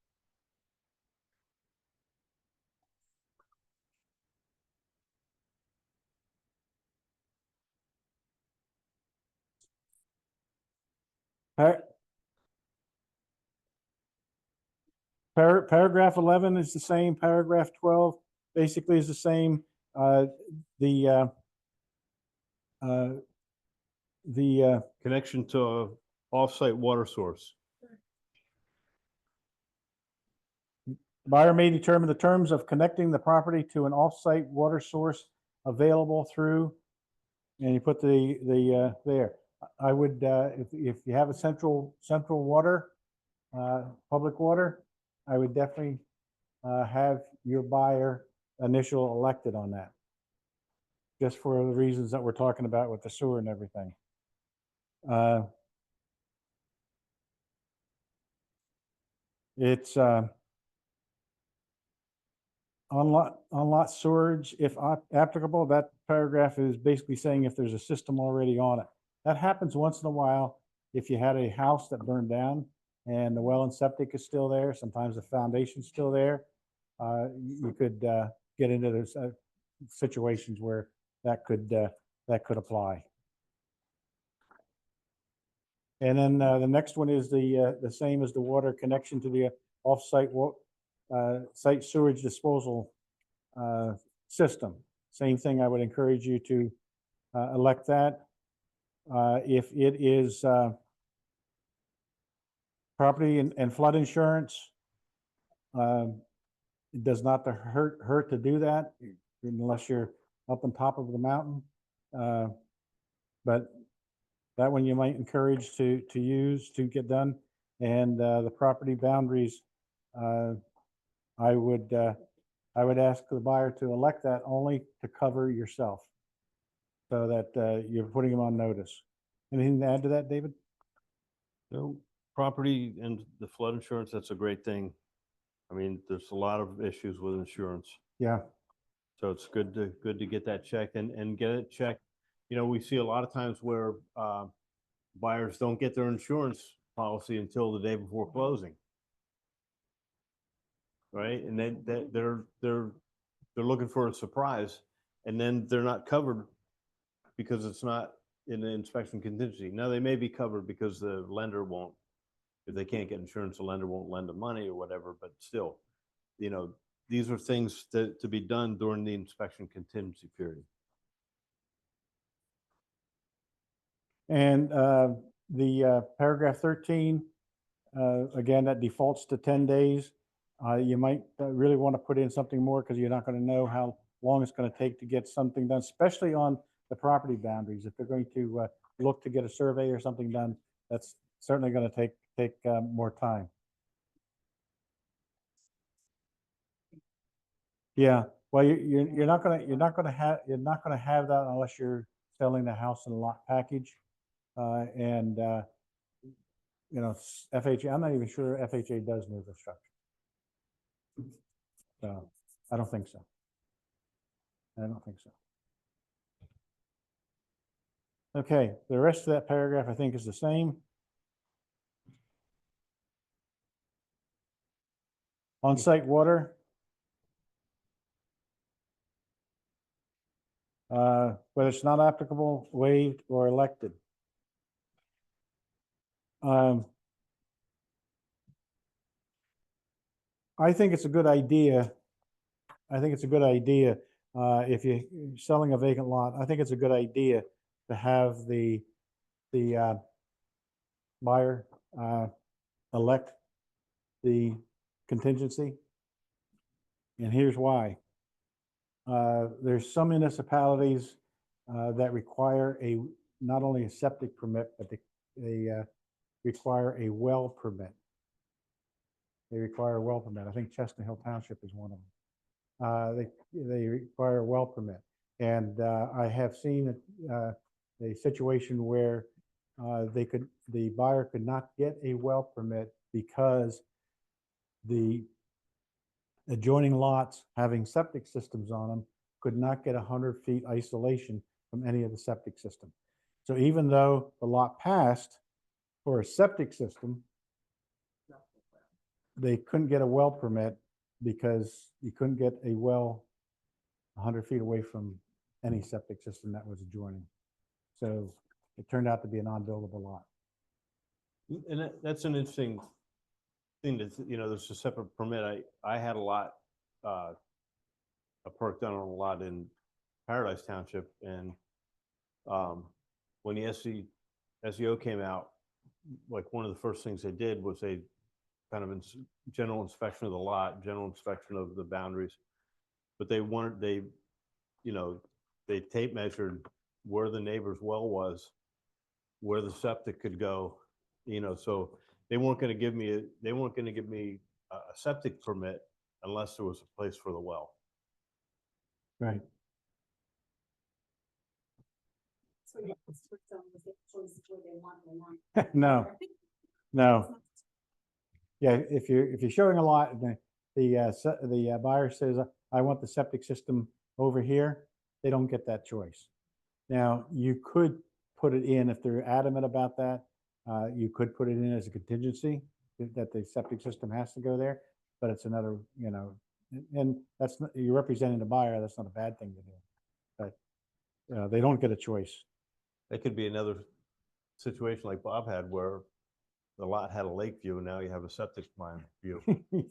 Paragraph 11 is the same. Paragraph 12 basically is the same. The Connection to a off-site water source. buyer may determine the terms of connecting the property to an off-site water source available through, and you put the there. I would, if you have a central water, public water, I would definitely have your buyer initial elected on that. Just for the reasons that we're talking about with the sewer and everything. It's on lot storage, if applicable, that paragraph is basically saying if there's a system already on it. That happens once in a while if you had a house that burned down and the well and septic is still there, sometimes the foundation's still there. You could get into those situations where that could apply. And then the next one is the same as the water connection to the off-site site sewage disposal system. Same thing, I would encourage you to elect that. If it is property and flood insurance, it does not hurt to do that unless you're up on top of the mountain. But that one you might encourage to use to get done. And the property boundaries, I would I would ask the buyer to elect that only to cover yourself. So that you're putting them on notice. Anything to add to that, David? No, property and the flood insurance, that's a great thing. I mean, there's a lot of issues with insurance. Yeah, So it's good to get that checked and get it checked. You know, we see a lot of times where buyers don't get their insurance policy until the day before closing. Right? And then they're looking for a surprise, and then they're not covered because it's not in the inspection contingency. Now, they may be covered because the lender won't, if they can't get insurance, the lender won't lend them money or whatever, but still, you know, these are things to be done during the inspection contingency period. and the paragraph 13, again, that defaults to 10 days. You might really want to put in something more because you're not going to know how long it's going to take to get something done, especially on the property boundaries. If they're going to look to get a survey or something done, that's certainly going to take more time. Yeah, well, you're not gonna have that unless you're selling the house and lot package. And you know, FHA, I'm not even sure FHA does new construction. So I don't think so. I don't think so. Okay, the rest of that paragraph I think is the same. On-site water. Whether it's not applicable, waived, or elected. I think it's a good idea. If you're selling a vacant lot, I think it's a good idea to have the buyer elect the contingency. And here's why. There's some municipalities that require not only a septic permit, but they require a well permit. They require a well permit. I think Chestnut Hill Township is one of them. They require a well permit. And I have seen a situation where the buyer could not get a well permit because the adjoining lots having septic systems on them could not get 100 feet isolation from any of the septic system. So even though the lot passed for a septic system, they couldn't get a well permit because you couldn't get a well 100 feet away from any septic system that was adjoining. So it turned out to be a non-buildable lot. And that's an interesting thing that, you know, there's a separate permit. I had a lot, a perk done on a lot in Paradise Township, and when the SEO came out, like one of the first things they did was a kind of general inspection of the lot, general inspection of the boundaries, but they tape measured where the neighbor's well was, where the septic could go, you know, so they weren't going to give me a septic permit unless there was a place for the well. Right. So yeah, it's for some of the choices where they want the line. No, no. Yeah, if you're showing a lot, the buyer says, I want the septic system over here, they don't get that choice. Now, you could put it in, if they're adamant about that, you could put it in as a contingency that the septic system has to go there, but it's another, you know, and that's not, you're representing the buyer, that's not a bad thing to do. But they don't get a choice. That could be another situation like Bob had where the lot had a lake view and now you have a septic line view.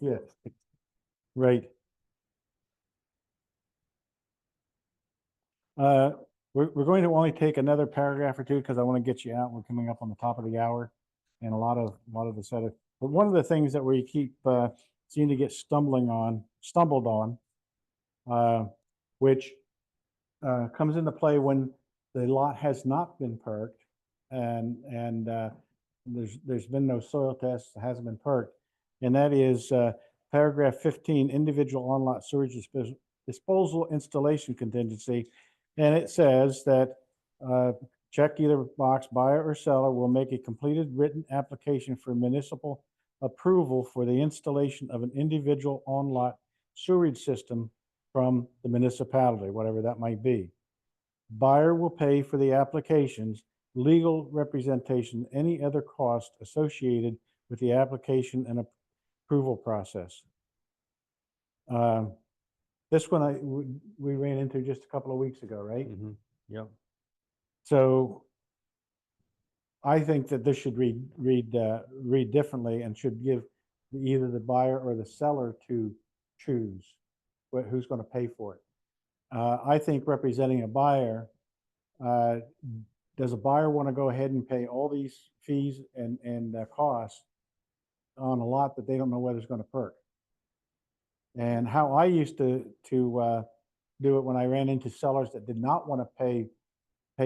Yeah, right. We're going to only take another paragraph or two because I want to get you out. We're coming up on the top of the hour, and a lot of this other. But one of the things that we keep seem to get stumbled on, which comes into play when the lot has not been perked, and there's been no soil test, hasn't been perked, and that is paragraph 15, individual on-lot sewage disposal installation contingency. And it says that, check either box, buyer or seller will make a completed written application for municipal approval for the installation of an individual on-lot sewage system from the municipality, whatever that might be. Buyer will pay for the applications, legal representation, any other cost associated with the application and approval process. This one we ran into just a couple of weeks ago, right? Yep. So I think that this should read differently and should give either the buyer or the seller to choose who's going to pay for it. I think representing a buyer, does a buyer want to go ahead and pay all these fees and costs on a lot that they don't know whether it's going to perk? And how I used to do it when I ran into sellers that did not want to pay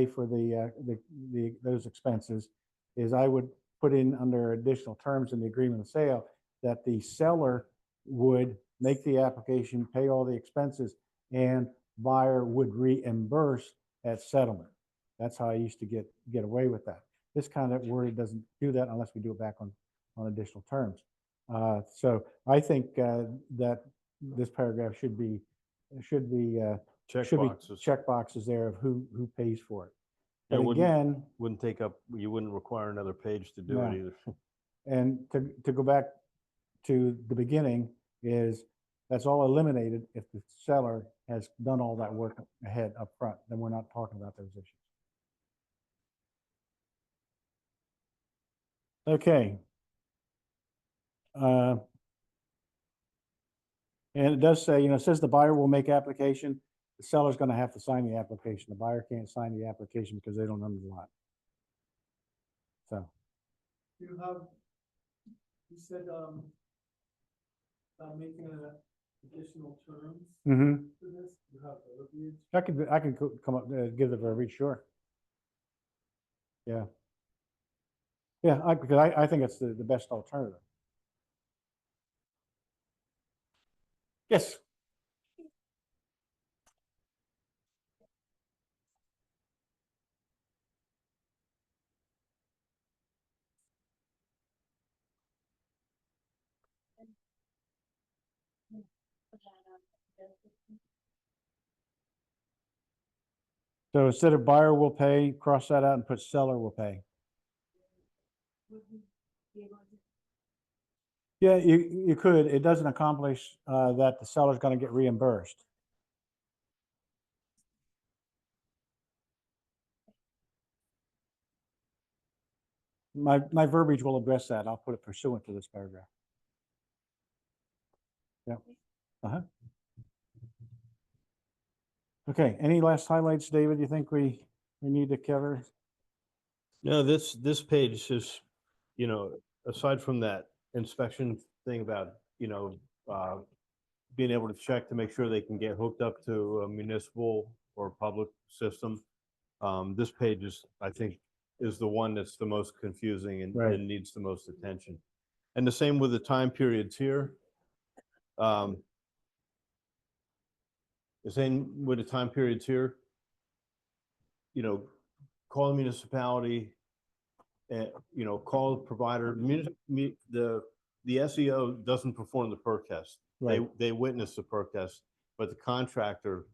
for those expenses is I would put in under additional terms in the agreement of sale that the seller would make the application, pay all the expenses, and buyer would reimburse at settlement. That's how I used to get away with that. This kind of word doesn't do that unless we do it back on additional terms. So I think that this paragraph should be Check boxes. check boxes there of who pays for it. It But wouldn't- again, Wouldn't take up, you wouldn't require another page to do No. it either. and to go back to the beginning is that's all eliminated if the seller has done all that work ahead up front. Then we're not talking about those issues. Okay. And it does say, it says the buyer will make application. The seller's going to have to sign the application. The buyer can't sign the application because they don't own the lot. So, You said, making additional terms for this, you have verbiage. I can come up, give the verbiage, sure. Yeah. Yeah, because I think it's the best alternative. Yes. So instead of buyer will pay, cross that out and put seller will pay. Yeah, you could. It doesn't accomplish that the seller's going to get reimbursed. My verbiage will address that. I'll put it pursuant to this paragraph. Yeah. Okay, any last highlights, David, you think we need to cover? No, this page is, aside from that inspection thing about, being able to check to make sure they can get hooked up to a municipal or public system. This page is, I think, is the one that's the most confusing and Right. needs the most attention. And the same with the time periods here. The same with the time periods here. Call the municipality, and, call the provider. The SEO doesn't perform the perk test. Right. They witness the perk test, but the contractor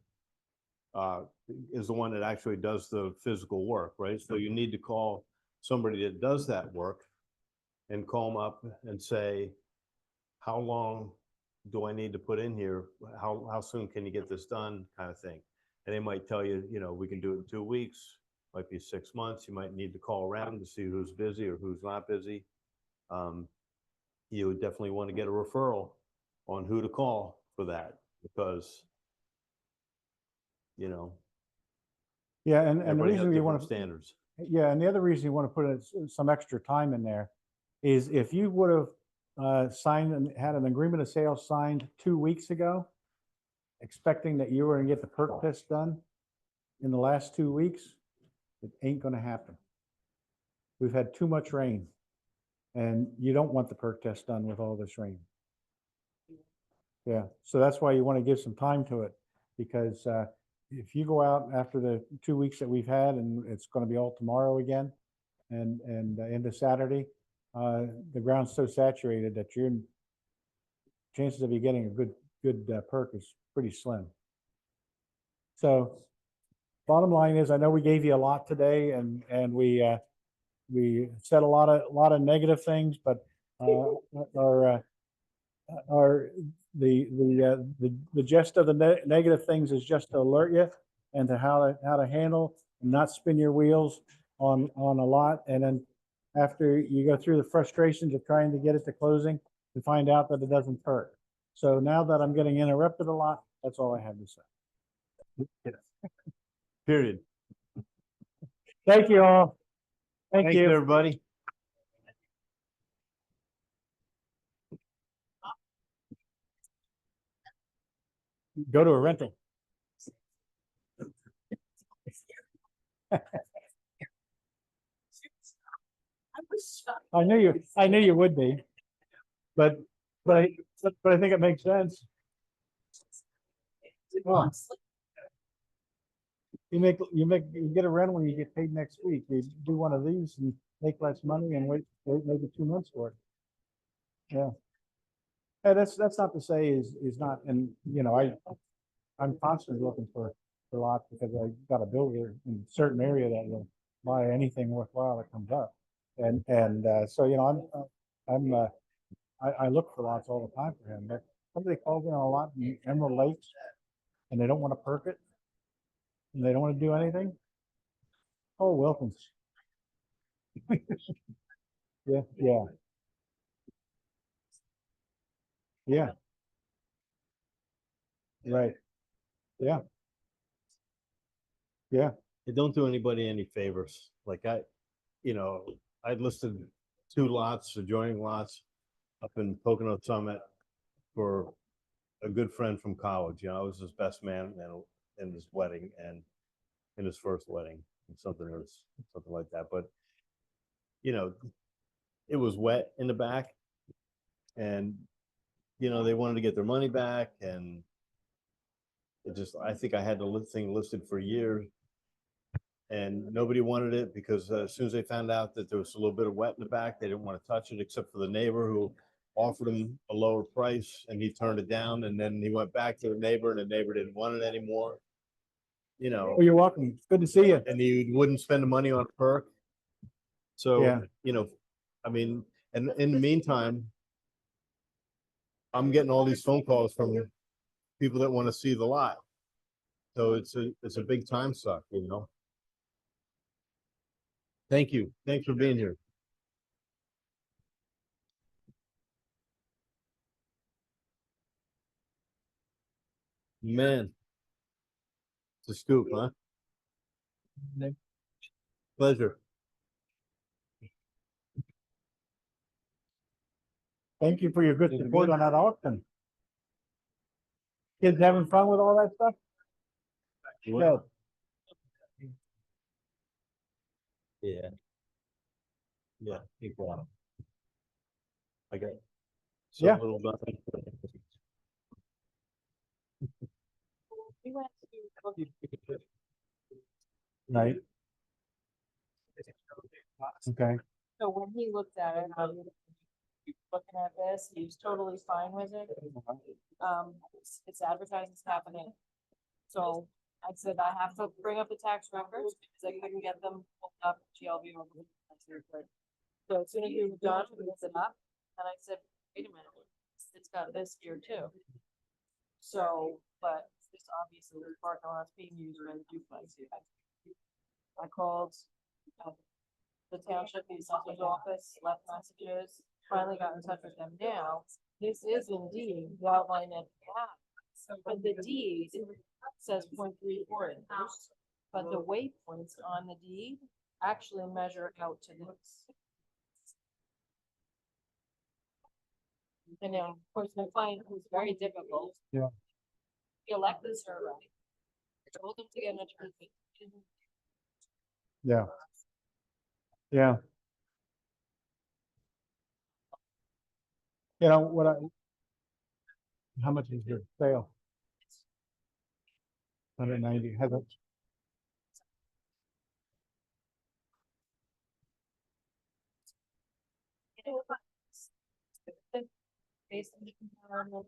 is the one that actually does the physical work, right? So you need to call somebody that does that work and call them up and say, how long do I need to put in here? How soon can you get this done, kind of thing? And they might tell you, we can do it in 2 weeks, might be 6 months. You might need to call around to see who's busy or who's not busy. You would definitely want to get a referral on who to call for that, because, Yeah, and the everybody has reason you want different to, standards. yeah, and the other reason you want to put some extra time in there is if you would have signed and had an agreement of sale signed 2 weeks ago, expecting that you were going to get the perk test done in the last 2 weeks, it ain't going to happen. We've had too much rain, and you don't want the perk test done with all this rain. Yeah, so that's why you want to give some time to it, because if you go out after the 2 weeks that we've had, and it's going to be all tomorrow again, and into Saturday, the ground's so saturated that your chances of you getting a good perk is pretty slim. So bottom line is, I know we gave you a lot today, and we said a lot of negative things, but our the gist of the negative things is just to alert you and to how to handle and not spin your wheels on a lot. And then after you go through the frustrations of trying to get it to closing, to find out that it doesn't perk. So now that I'm getting interrupted a lot, that's all I have to say. Period. Thank you all. Thank Thank you, you. everybody. Go to a rental. I knew you would be, but I think it makes sense. Well, you get a rental and you get paid next week. You do one of these and make less money and wait maybe 2 months for it. Yeah. And that's not to say is not, and I'm constantly looking for lots because I got a builder in a certain area that will buy anything worthwhile that comes up. And so I look for lots all the time for him, but somebody calls in on a lot in Emerald Lakes and they don't want to perk it and they don't want to do anything. Oh, Wilkins. Yeah, yeah. Yeah. Right. Yeah. Yeah. It don't do anybody any favors. Like I listed 2 lots, adjoining lots up in Pocono Summit for a good friend from college. I was his best man in his wedding and in his first wedding, and something like that. But it was wet in the back, and they wanted to get their money back, and I think I had the thing listed for years, and nobody wanted it because as soon as they found out that there was a little bit of wet in the back, they didn't want to touch it except for the neighbor who offered him a lower price, and he turned it down, and then he went back to the neighbor, and the neighbor didn't want it anymore. Oh, you're welcome. It's good to see you. And he wouldn't spend the money on a perk. So, Yeah. I mean, and in the meantime, I'm getting all these phone calls from people that want to see the lot. So it's a big time suck, Thank you. Thanks for being here. Man. It's a scoop, huh? Pleasure. Thank you for your good support on that auction. Kids having fun with all that stuff? Good. Yeah. Yeah. Keep on. I got. Yeah. Little nothing. We went to Right. Okay. So when he looked at it, looking at this, he was totally fine with it. It's advertising's happening. So I said, I have to bring up the tax records because I couldn't get them pulled up GLB. So as soon as we were done, we looked it up and I said, wait a minute, it's got this here too. So, but this obviously the parking lot's being used by the duplex. I called the township, the assessor's office, left messages, finally got in touch with them now. This is indeed the outline that we have. But the deed says 0.34 inches, but the waypoints on the deed actually measure out to this. And now, of course, my client was very difficult. Yeah. He elected survey. Told him to get an attorney. Yeah. Yeah. What How much is your sale? 190, hasn't, Based on the comparable,